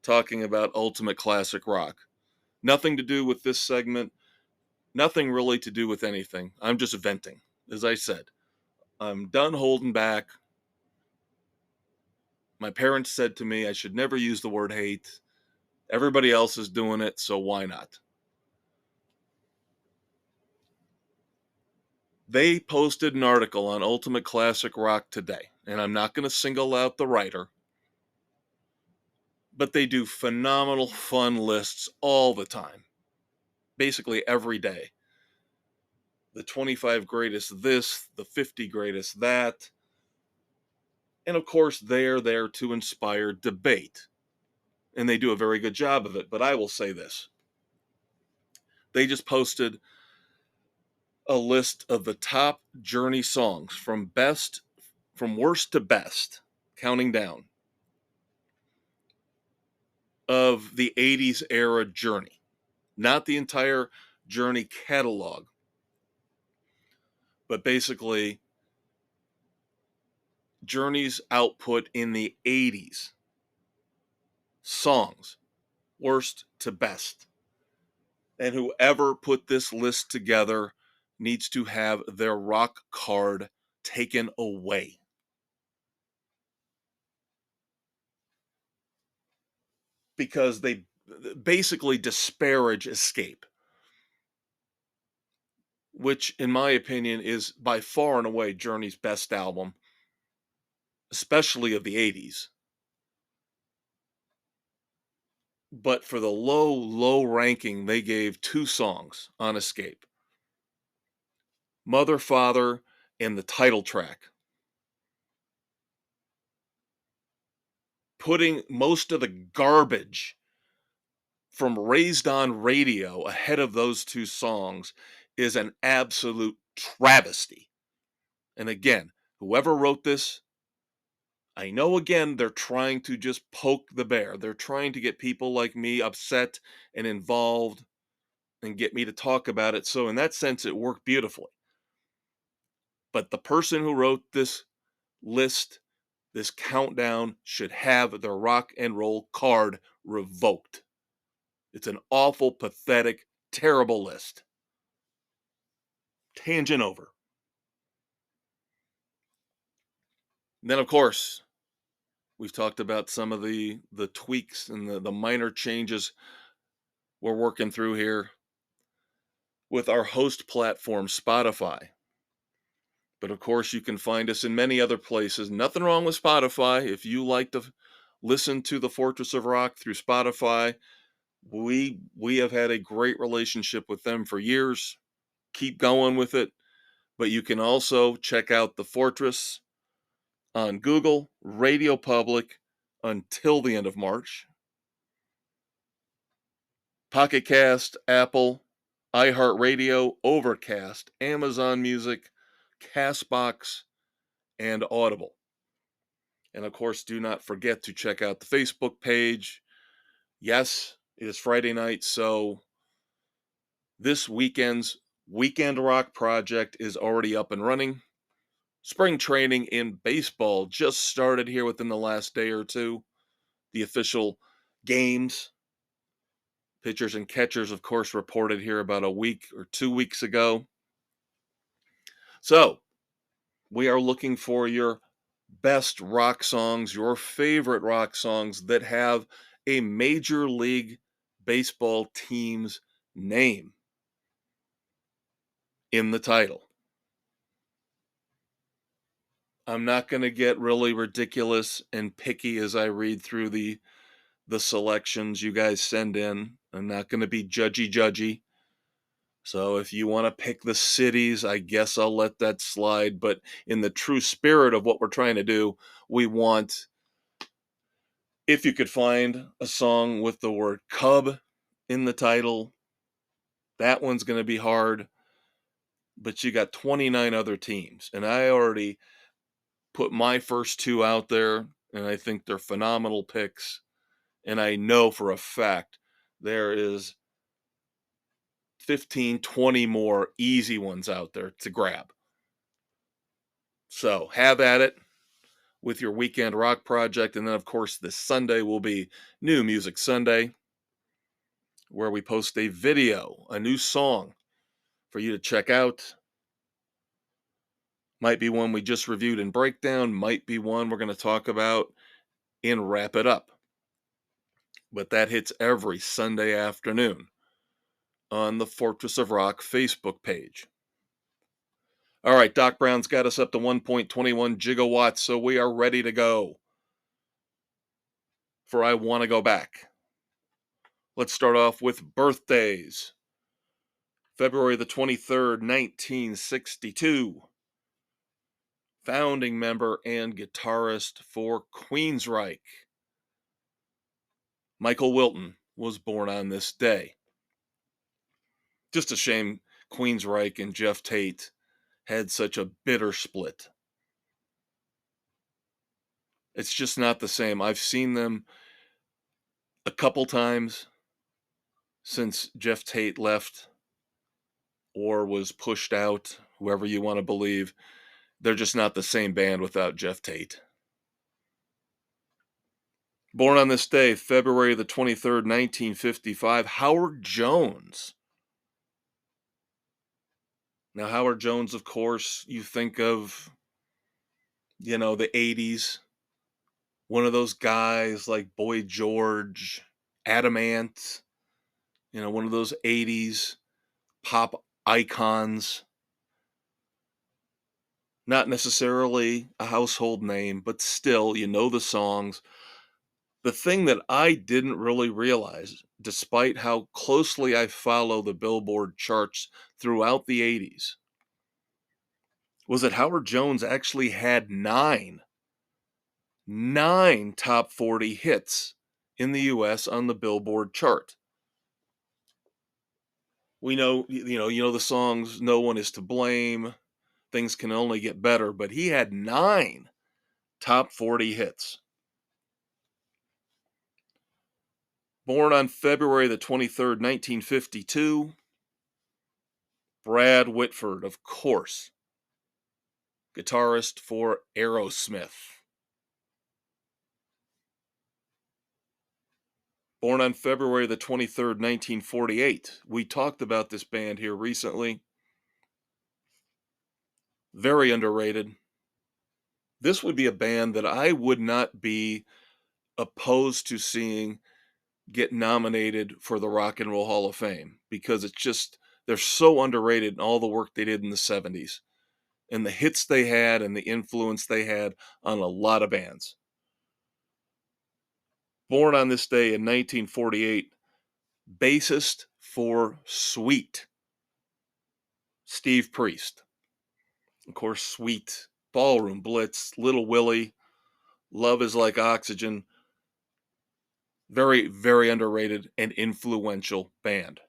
talking about Ultimate Classic Rock. Nothing to do with this segment, nothing really to do with anything. I'm just venting. As I said, I'm done holding back. My parents said to me I should never use the word hate. Everybody else is doing it, so why not? They posted an article on Ultimate Classic Rock today. and I'm not going to single out the writer, but they do phenomenal fun lists all the time, basically every day. The 25 greatest this, the 50 greatest that. And of course, they're there to inspire debate. And they do a very good job of it. But I will say this. They just posted a list of the top Journey songs from worst to best, counting down, of the 80s era Journey. Not the entire Journey catalog, but basically Journey's output in the 80s. Songs, worst to best. And whoever put this list together needs to have their rock card taken away. Because they basically disparage Escape, which, in my opinion, is by far and away Journey's best album, especially of the 80s. But for the low ranking, they gave two songs on Escape: Mother, Father, and the title track. Putting most of the garbage from Raised on Radio ahead of those two songs is an absolute travesty. And again, whoever wrote this, I know again they're trying to just poke the bear. They're trying to get people like me upset and involved and get me to talk about it. So in that sense, it worked beautifully. But the person who wrote this list, this countdown, should have their rock and roll card revoked. It's an awful, pathetic, terrible list. Tangent over. And then, of course, we've talked about some of the tweaks and the minor changes we're working through here with our host platform, Spotify. But of course, you can find us in many other places. Nothing wrong with Spotify. If you like to listen to the Fortress of Rock through Spotify, we have had a great relationship with them for years. Keep going with it. But you can also check out the Fortress on Google, Radio Public until the end of March, Pocket Cast, Apple, iHeartRadio, Overcast, Amazon Music, Castbox, and Audible. And of course, do not forget to check out the Facebook page. Yes, it is Friday night, so this weekend's Weekend Rock project is already up and running. Spring training in baseball just started here within the last day or two. The official games, pitchers and catchers, of course, reported here about a week or 2 weeks ago. So, we are looking for your best rock songs, your favorite rock songs that have a Major League Baseball team's name in the title. I'm not going to get really ridiculous and picky as I read through the selections you guys send in. I'm not going to be judgy. So if you want to pick the cities, I guess I'll let that slide. But in the true spirit of what we're trying to do, we want, if you could find a song with the word Cub in the title, that one's going to be hard. But you got 29 other teams. And I already put my first two out there, and I think they're phenomenal picks. And I know for a fact there is 15, 20 more easy ones out there to grab. So have at it with your weekend rock project. And then, of course, this Sunday will be New Music Sunday, where we post a video, a new song for you to check out. Might be one we just reviewed in Breakdown, might be one we're going to talk about in Wrap It Up. But that hits every Sunday afternoon on the Fortress of Rock Facebook page. All right, Doc Brown's got us up to 1.21 gigawatts, so we are ready to go for I Want to Go Back. Let's start off with birthdays. February the 23rd, 1962. Founding member and guitarist for Queensryche. Michael Wilton was born on this day. Just a shame Queensryche and Jeff Tate had such a bitter split. It's just not the same. I've seen them a couple times since Jeff Tate left or was pushed out, whoever you want to believe. They're just not the same band without Jeff Tate. Born on this day, February the 23rd, 1955, Howard Jones. Now, Howard Jones, of course, you think of, the 80s. One of those guys like Boy George, Adamant, one of those 80s pop icons. Not necessarily a household name, but still, you know the songs. The thing that I didn't really realize, despite how closely I follow the Billboard charts throughout the 80s, was that Howard Jones actually had nine top 40 hits in the US on the Billboard chart. We know, the songs No One Is to Blame, Things Can Only Get Better, but he had nine top 40 hits. Born on February the 23rd, 1952, Brad Whitford, of course, guitarist for Aerosmith. Born on February the 23rd, 1948. We talked about this band here recently. Very underrated. This would be a band that I would not be opposed to seeing get nominated for the Rock and Roll Hall of Fame because they're so underrated in all the work they did in the 70s and the hits they had and the influence they had on a lot of bands. Born on this day in 1948, bassist for Sweet, Steve Priest. Of course, Sweet, Ballroom Blitz, Little Willie, Love Is Like Oxygen. Very, very underrated and influential band.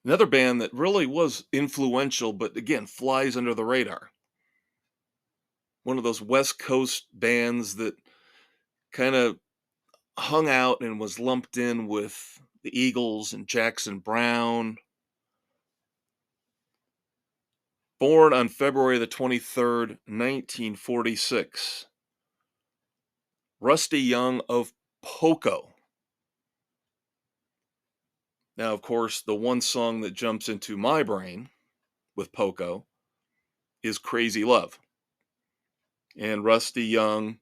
Another band that really was influential, but again, flies under the radar. One of those West Coast bands that kind of hung out and was lumped in with the Eagles and Jackson Browne. Born on February the 23rd, 1946. Rusty Young of Poco. Now, of course, the one song that jumps into my brain with Poco is Crazy Love. And Rusty Young,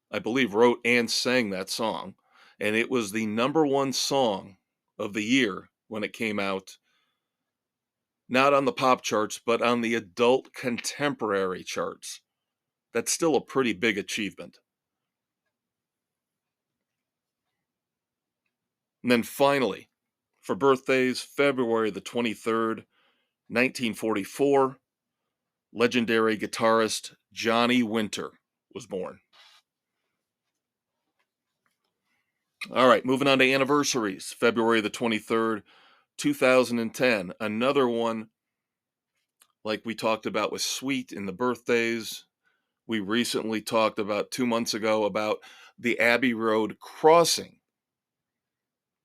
I believe, wrote and sang that song. And it was the number one song of the year when it came out. Not on the pop charts, but on the adult contemporary charts. That's still a pretty big achievement. And then finally, for birthdays, February the 23rd, 1944, legendary guitarist Johnny Winter was born. All right, moving on to anniversaries. February the 23rd, 2010. Another one like we talked about with Sweet in the birthdays. We recently talked about 2 months ago about the Abbey Road crossing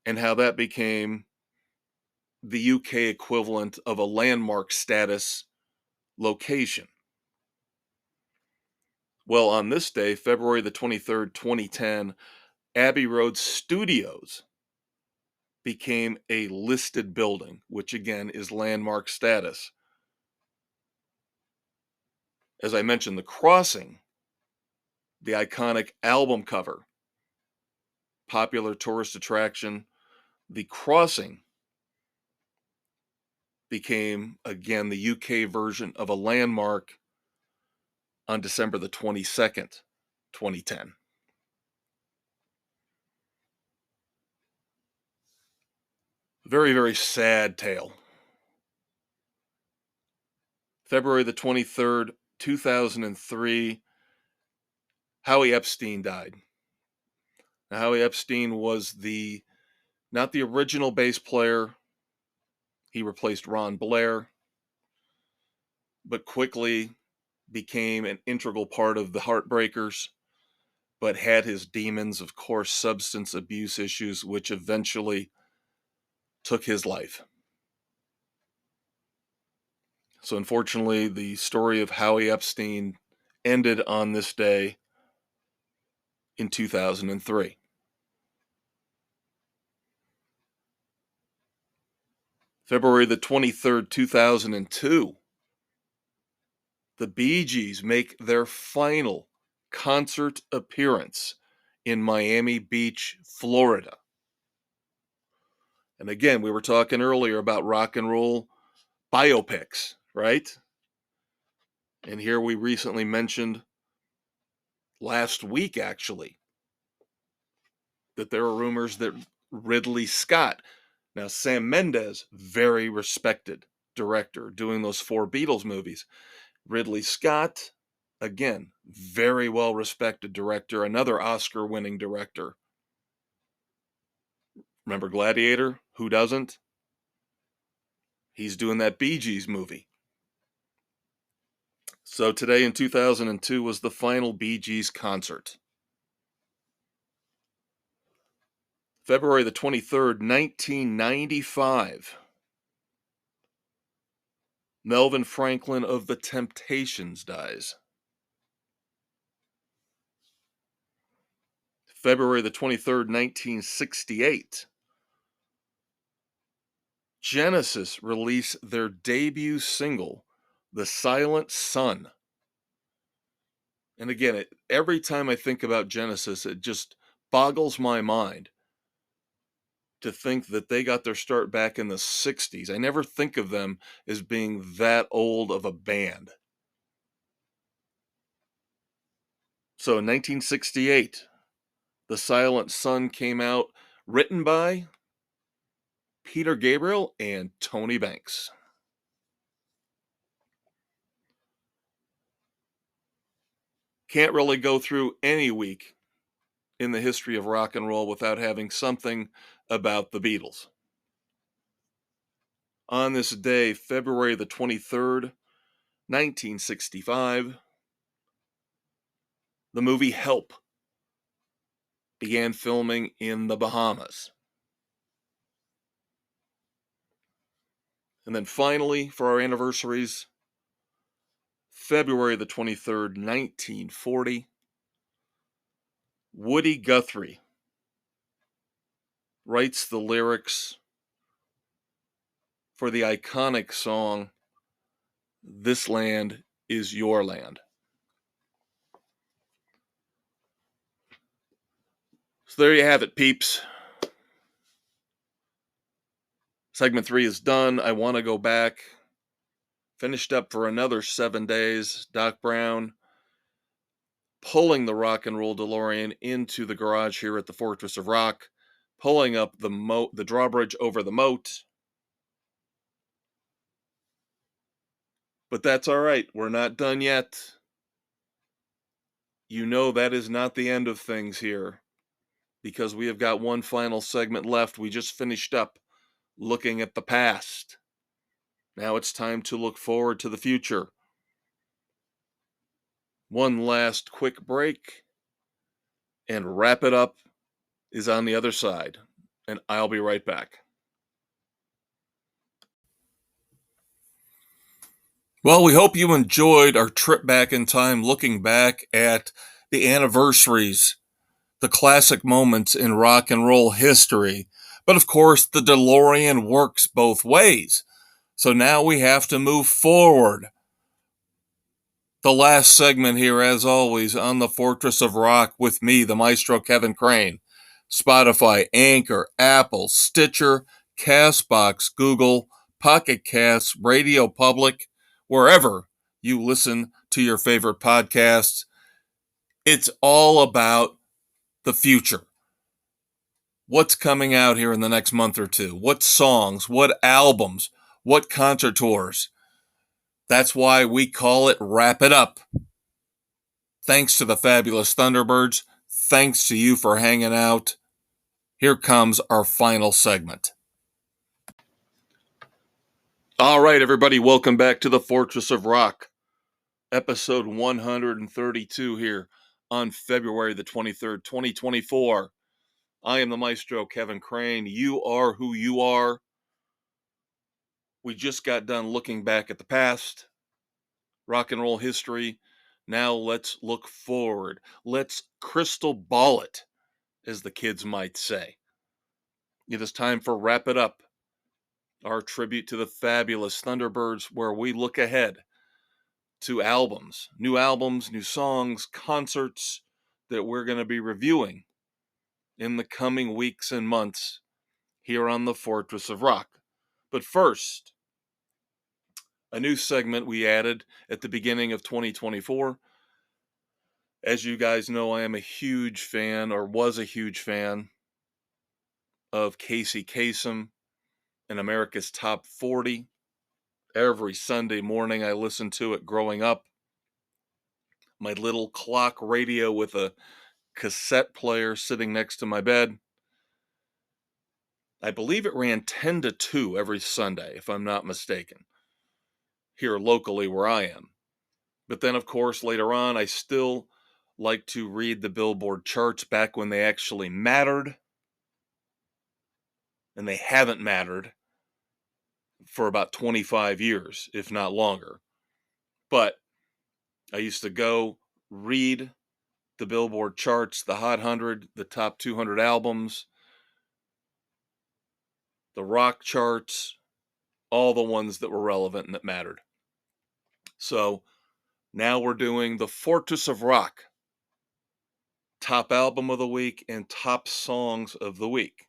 and how that became the UK equivalent of a landmark status location. Well, on this day, February the 23rd, 2010, Abbey Road Studios became a listed building, which again is landmark status. As I mentioned, the crossing, the iconic album cover, popular tourist attraction, the crossing became, again, the UK version of a landmark on December the 22nd, 2010. Very, very sad tale. February the 23rd, 2003, Howie Epstein died. Now, Howie Epstein was not the original bass player. He replaced Ron Blair, but quickly became an integral part of the Heartbreakers, but had his demons, of course, substance abuse issues, which eventually took his life. So unfortunately, the story of Howie Epstein ended on this day in 2003. February the 23rd, 2002, the Bee Gees make their final concert appearance in Miami Beach, Florida. And again, we were talking earlier about rock and roll biopics, right? And here we recently mentioned, last week actually, that there are rumors that Ridley Scott, now Sam Mendes, very respected director, doing those 4 Beatles movies. Ridley Scott, again, very well respected director, another Oscar winning director. Remember Gladiator? Who doesn't? He's doing that Bee Gees movie. So today in 2002 was the final Bee Gees concert. February the 23rd, 1995. Melvin Franklin of the Temptations dies. February the 23rd, 1968. Genesis release their debut single, The Silent Sun. And again, every time I think about Genesis, it just boggles my mind to think that they got their start back in the 60s. I never think of them as being that old of a band. So in 1968, The Silent Sun came out, written by Peter Gabriel and Tony Banks. Can't really go through any week in the history of rock and roll without having something about the Beatles. On this day, February the 23rd, 1965, the movie Help began filming in the Bahamas. And then finally, for our anniversaries, February the 23rd, 1940, Woody Guthrie writes the lyrics for the iconic song, This Land Is Your Land. So there you have it, peeps. Segment 3 is done. I want to go back. Finished up for another 7 days. Doc Brown pulling the rock and roll DeLorean into the garage here at the Fortress of Rock, pulling up the drawbridge over the moat. But that's all right. We're not done yet. You know that is not the end of things here, because we have got one final segment left. We just finished up looking at the past. Now it's time to look forward to the future. One last quick break, and Wrap It Up is on the other side, and I'll be right back. Well, we hope you enjoyed our trip back in time, looking back at the anniversaries, the classic moments in rock and roll history. But of course, the DeLorean works both ways. So now we have to move forward. The last segment here, as always, on the Fortress of Rock with me, the Maestro Kevin Crane. Spotify, Anchor, Apple, Stitcher, Castbox, Google, Pocket Casts, Radio Public, wherever you listen to your favorite podcasts. It's all about the future. What's coming out here in the next month or two? What songs? What albums? What concert tours? That's why we call it Wrap It Up. Thanks to the fabulous Thunderbirds. Thanks to you for hanging out. Here comes our final segment. All right, everybody, welcome back to the Fortress of Rock, episode 132 here on February the 23rd, 2024. I am the Maestro, Kevin Crane. You are who you are. We just got done looking back at the past, rock and roll history. Now let's look forward. Let's crystal ball it, as the kids might say. It is time for Wrap It Up, our tribute to the fabulous Thunderbirds, where we look ahead to albums, new songs, concerts that we're going to be reviewing in the coming weeks and months here on the Fortress of Rock. But first, a new segment we added at the beginning of 2024. As you guys know, I am a huge fan, or was a huge fan, of Casey Kasem and America's Top 40. Every Sunday morning I listened to it growing up. My little clock radio with a cassette player sitting next to my bed. I believe it ran 10 to 2 every Sunday, if I'm not mistaken, here locally where I am. But then, of course, later on, I still like to read the Billboard charts back when they actually mattered. And they haven't mattered for about 25 years, if not longer. But I used to go read the Billboard charts, the Hot 100, the top 200 albums, the rock charts, all the ones that were relevant and that mattered. So now we're doing the Fortress of Rock, top album of the week and top songs of the week.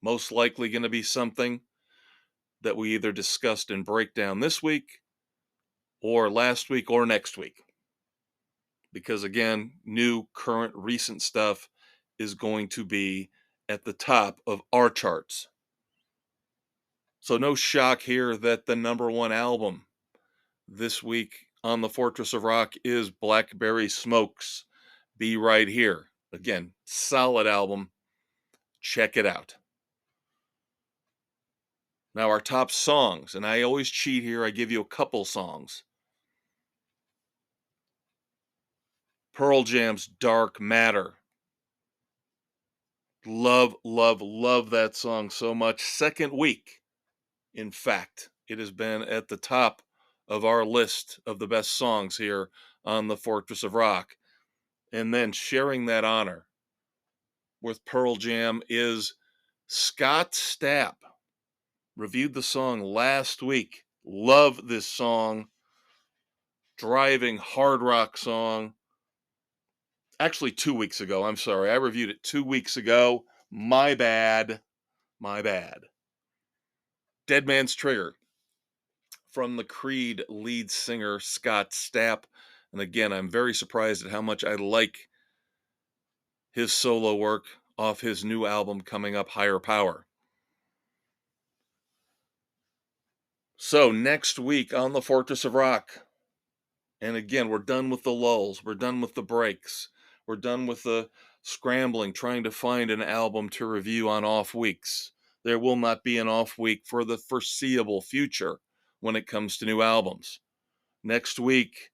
Most likely going to be something that we either discussed in breakdown this week or last week or next week. Because again, new, current, recent stuff is going to be at the top of our charts. So no shock here that the number one album this week on the Fortress of Rock is Blackberry Smoke's Be Right Here. Again, solid album. Check it out. Now our top songs, and I always cheat here. I give you a couple songs. Pearl Jam's Dark Matter. Love, love, love that song so much. Second week, in fact, it has been at the top of our list of the best songs here on the Fortress of Rock. And then sharing that honor with Pearl Jam is Scott Stapp. Reviewed the song last week. Love this song. Driving hard rock song. Actually, 2 weeks ago. I'm sorry. I reviewed it 2 weeks ago. My bad. My bad. Dead Man's Trigger from the Creed lead singer Scott Stapp. And again, I'm very surprised at how much I like his solo work off his new album coming up, Higher Power. So next week on the Fortress of Rock, and again, we're done with the lulls, we're done with the breaks, we're done with the scrambling, trying to find an album to review on off weeks. There will not be an off week for the foreseeable future when it comes to new albums. Next week,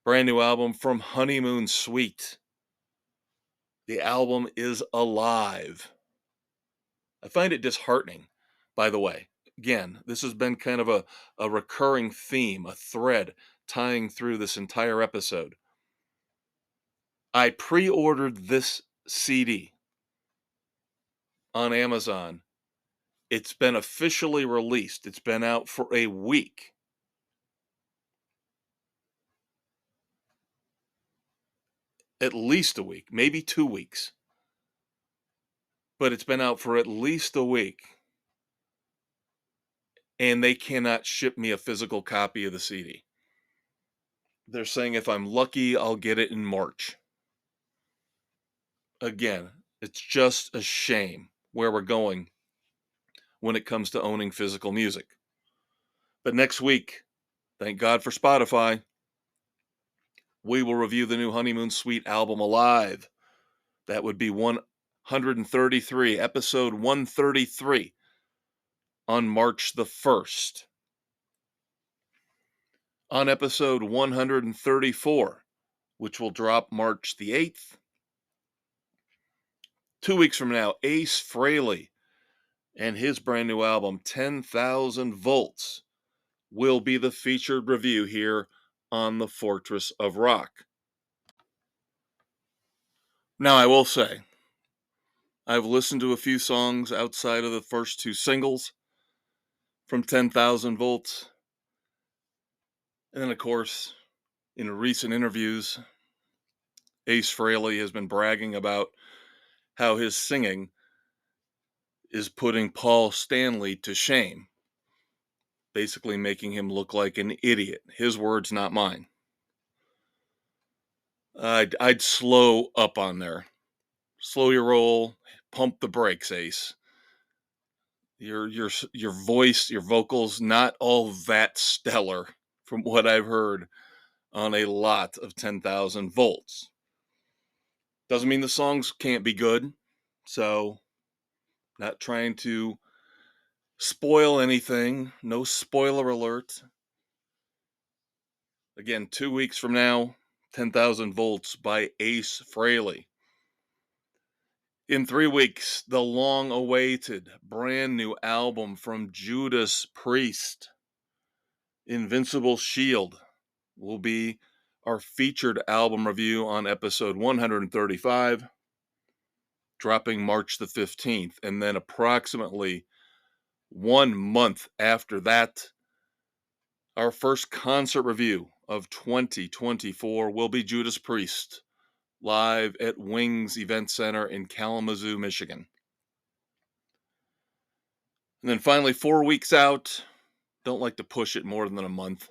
brand new album from Honeymoon Suite. The album is alive. I find it disheartening, by the way. Again, this has been kind of a recurring theme, a thread tying through this entire episode. I pre-ordered this CD on Amazon. It's been officially released. It's been out for a week. At least a week, maybe 2 weeks. But it's been out for at least a week. and they cannot ship me a physical copy of the CD. They're saying if I'm lucky, I'll get it in March. Again, it's just a shame where we're going when it comes to owning physical music. But next week, thank God for Spotify, we will review the new Honeymoon Suite album Alive. That would be 133, episode 133, on March the 1st. On episode 134, which will drop March the 8th, 2 weeks from now, Ace Frehley and his brand new album, 10,000 Volts, will be the featured review here on the Fortress of Rock. Now, I will say, I've listened to a few songs outside of the first two singles from 10,000 Volts. And then, of course, in recent interviews, Ace Frehley has been bragging about how his singing is putting Paul Stanley to shame, basically making him look like an idiot. His words, not mine. I'd slow up on there. Slow your roll, pump the brakes, Ace. Your voice, your vocals, not all that stellar from what I've heard on a lot of 10,000 Volts. Doesn't mean the songs can't be good, so not trying to spoil anything. No spoiler alert. Again, 2 weeks from now, 10,000 Volts by Ace Frehley. In 3 weeks, the long-awaited brand new album from Judas Priest, Invincible Shield, will be our featured album review on episode 135, dropping March the 15th. And then approximately 1 month after that, our first concert review of 2024 will be Judas Priest, live at Wings Event Center in Kalamazoo, Michigan. And then finally, 4 weeks out, don't like to push it more than a month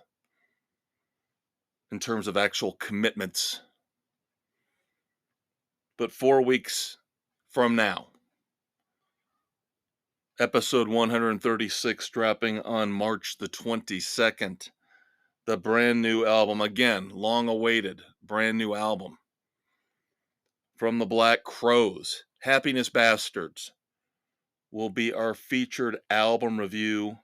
in terms of actual commitments. But 4 weeks from now, episode 136 dropping on March the 22nd, the brand new album, again, long awaited brand new album from the Black Crowes, Happiness Bastards, will be our featured album review,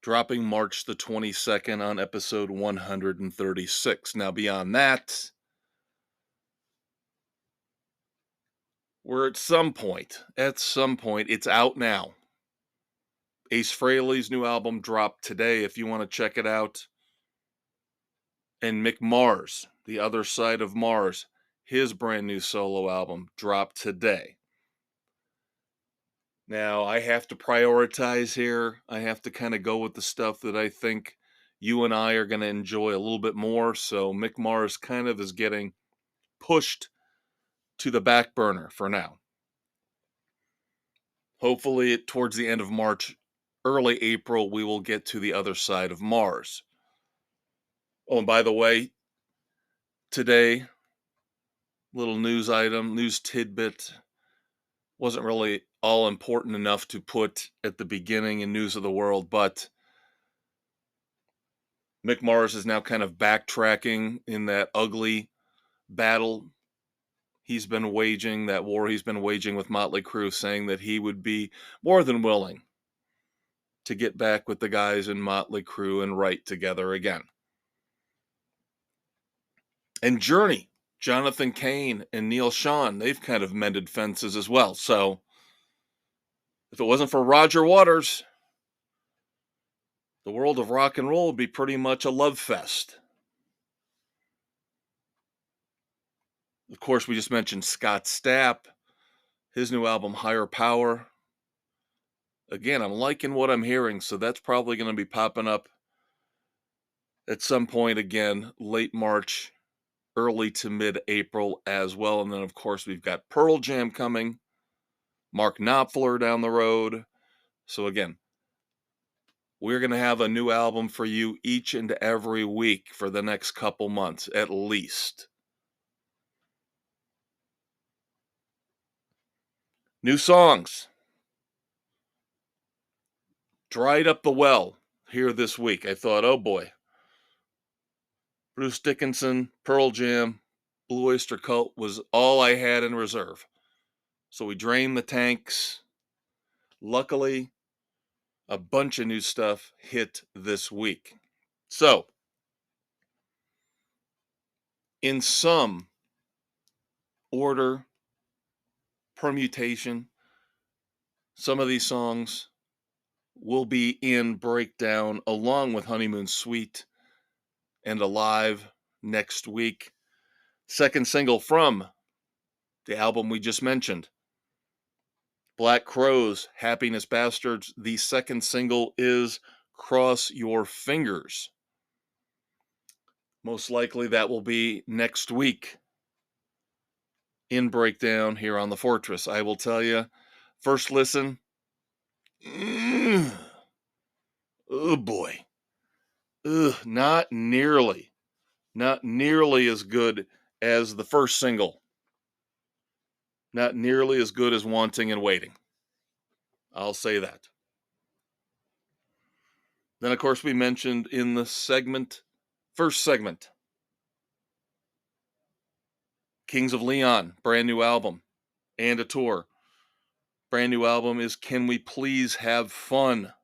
dropping March the 22nd on episode 136. Now, beyond that, we're at some point, it's out now. Ace Frehley's new album dropped today, if you want to check it out. And Mick Mars, The Other Side of Mars, his brand new solo album dropped today. Now, I have to prioritize here. I have to kind of go with the stuff that I think you and I are going to enjoy a little bit more. So Mick Mars kind of is getting pushed to the back burner for now. Hopefully, towards the end of March, early April, we will get to The Other Side of Mars. Oh, and by the way, today, little news item, news tidbit, wasn't really all important enough to put at the beginning in News of the World, but Mick Mars is now kind of backtracking in that ugly battle he's been waging, that war he's been waging with Motley Crue, saying that he would be more than willing to get back with the guys in Motley Crue and write together again. And Journey, Jonathan Cain and Neil Schon, they've kind of mended fences as well. So if it wasn't for Roger Waters, the world of rock and roll would be pretty much a love fest. Of course, we just mentioned Scott Stapp, his new album, Higher Power. Again, I'm liking what I'm hearing, so that's probably going to be popping up at some point again, late March, early to mid-April as well. And then, of course, we've got Pearl Jam coming, Mark Knopfler down the road. So again, we're going to have a new album for you each and every week for the next couple months, at least. New songs. Dried Up the Well here this week. I thought, oh boy. Bruce Dickinson, Pearl Jam, Blue Oyster Cult was all I had in reserve. So we drained the tanks. Luckily, a bunch of new stuff hit this week. So, in some order, permutation, some of these songs will be in breakdown along with Honeymoon Suite and Alive next week. Second single from the album we just mentioned, Black Crowes, Happiness Bastards. The second single is Cross Your Fingers. Most likely that will be next week in breakdown here on the Fortress. I will tell you, first listen, oh boy, not nearly as good as the first single. Not nearly as good as Wanting and Waiting. I'll say that. Then, of course, we mentioned in the first segment, Kings of Leon, brand new album and a tour. Brand new album is Can We Please Have Fun?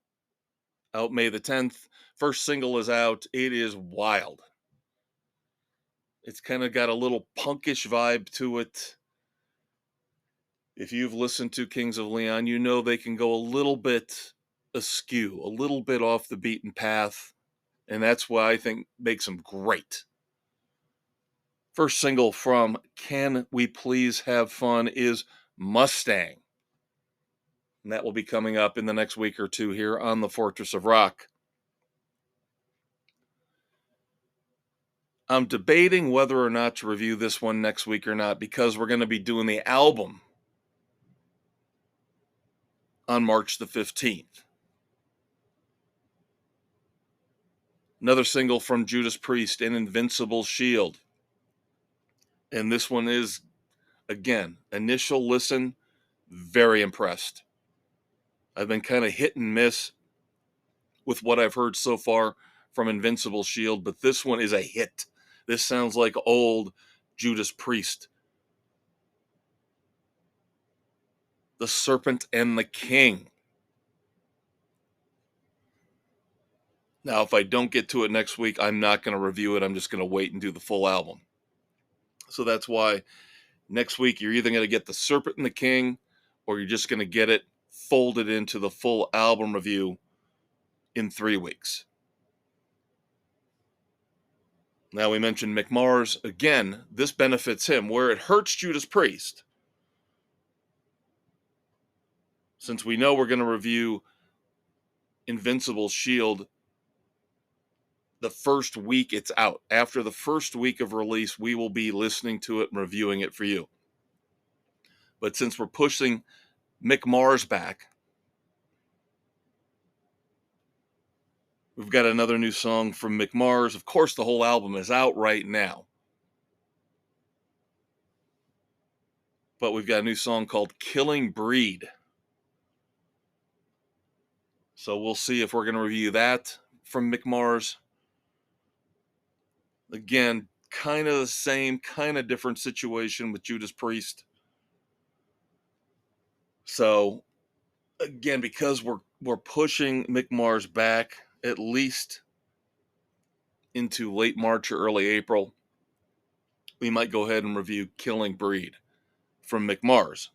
Out May the 10th. First single is out. It is wild. It's kind of got a little punkish vibe to it. If you've listened to Kings of Leon, you know they can go a little bit askew, a little bit off the beaten path, and that's why I think makes them great. First single from Can We Please Have Fun is Mustang. And that will be coming up in the next week or two here on the Fortress of Rock. I'm debating whether or not to review this one next week or not because we're going to be doing the album on March the 15th. Another single from Judas Priest, An Invincible Shield. And this one is, again, initial listen, very impressed. I've been kind of hit and miss with what I've heard so far from Invincible Shield, but this one is a hit. This sounds like old Judas Priest. The Serpent and the King. Now, if I don't get to it next week, I'm not going to review it. I'm just going to wait and do the full album. So that's why next week you're either going to get The Serpent and the King or you're just going to get it folded into the full album review in 3 weeks. Now, we mentioned Mick Mars. Again, this benefits him. Where it hurts Judas Priest, since we know we're going to review Invincible Shield the first week it's out. After the first week of release, we will be listening to it and reviewing it for you. But since we're pushing Mick Mars back, we've got another new song from Mick Mars. Of course, the whole album is out right now. But we've got a new song called Killing Breed. So we'll see if we're going to review that from Mick Mars. Again, kind of the same, kind of different situation with Judas Priest. So, again, because we're pushing Mick Mars back at least into late March or early April, we might go ahead and review Killing Breed from Mick Mars.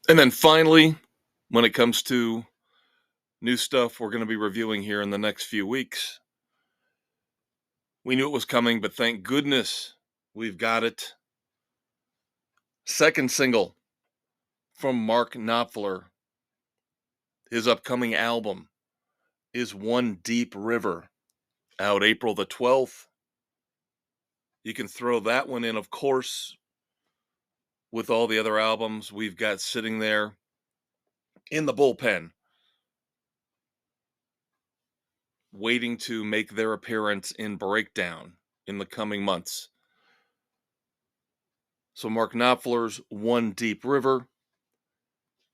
And then finally, when it comes to new stuff we're going to be reviewing here in the next few weeks, we knew it was coming, but thank goodness we've got it. Second single from Mark Knopfler. His upcoming album is One Deep River, out April the 12th. You can throw that one in, of course, with all the other albums we've got sitting there in the bullpen waiting to make their appearance in Breakdown in the coming months. So Mark Knopfler's One Deep River.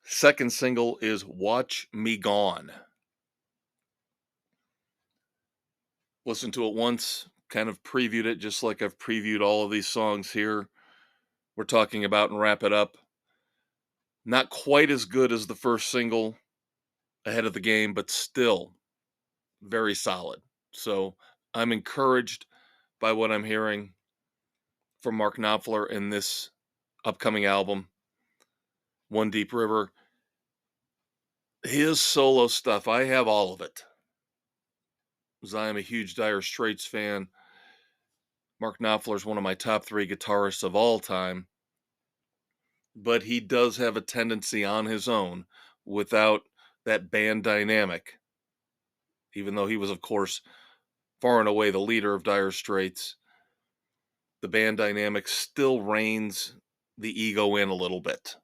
Second single is Watch Me Gone. Listened to it once, kind of previewed it just like I've previewed all of these songs here we're talking about and wrap it up. Not quite as good as the first single, Ahead of the Game, but still very solid. So I'm encouraged by what I'm hearing from Mark Knopfler in this upcoming album, One Deep River. His solo stuff, I have all of it, because I am a huge Dire Straits fan. Mark Knopfler is one of my top 3 guitarists of all time, but he does have a tendency on his own without that band dynamic. Even though he was, of course, far and away the leader of Dire Straits, the band dynamic still reins the ego in a little bit.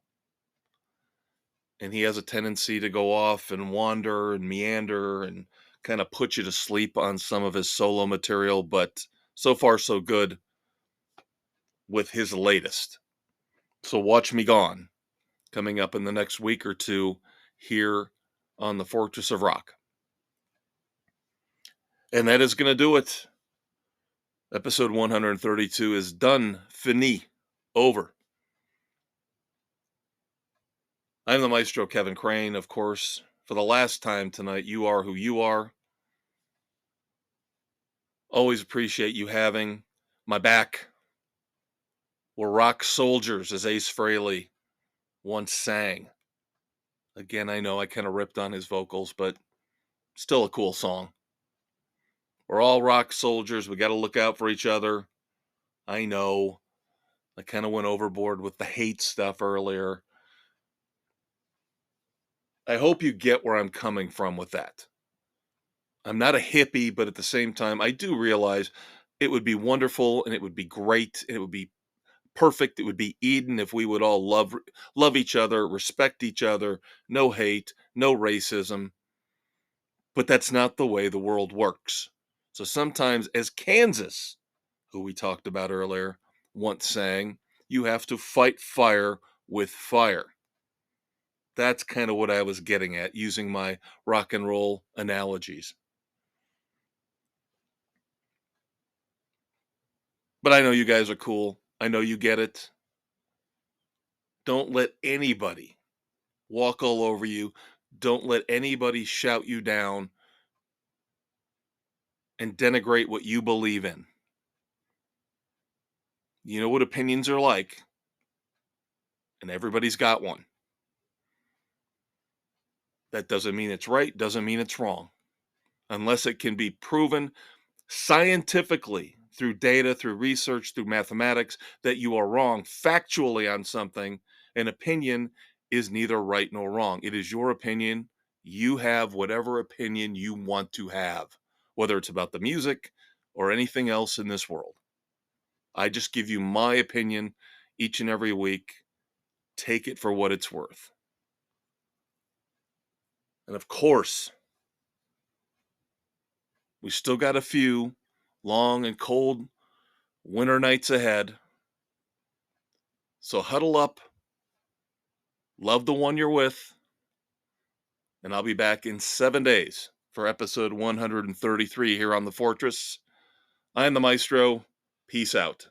And he has a tendency to go off and wander and meander and kind of put you to sleep on some of his solo material, but so far so good with his latest. So Watch Me Gone, coming up in the next week or two here on the Fortress of Rock. And that is going to do it. Episode 132 is done. Fini. Over. I'm the Maestro, Kevin Crane, of course. For the last time tonight, you are who you are. Always appreciate you having my back. We're rock soldiers, as Ace Frehley once sang. Again, I know I kind of ripped on his vocals, but still a cool song. We're all rock soldiers. We got to look out for each other. I know. I kind of went overboard with the hate stuff earlier. I hope you get where I'm coming from with that. I'm not a hippie, but at the same time, I do realize it would be wonderful and it would be great and it would be perfect. It would be Eden if we would all love each other, respect each other, no hate, no racism. But that's not the way the world works. So sometimes, as Kansas, who we talked about earlier, once sang, you have to fight fire with fire. That's kind of what I was getting at using my rock and roll analogies. But I know you guys are cool. I know you get it. Don't let anybody walk all over you. Don't let anybody shout you down and denigrate what you believe in. You know what opinions are like, and everybody's got one. That doesn't mean it's right, doesn't mean it's wrong. Unless it can be proven scientifically through data, through research, through mathematics, that you are wrong factually on something, an opinion is neither right nor wrong. It is your opinion. You have whatever opinion you want to have, whether it's about the music or anything else in this world. I just give you my opinion each and every week. Take it for what it's worth. And of course, we still got a few long and cold winter nights ahead. So huddle up, love the one you're with, and I'll be back in 7 days for episode 133 here on The Fortress. I am the Maestro. Peace out.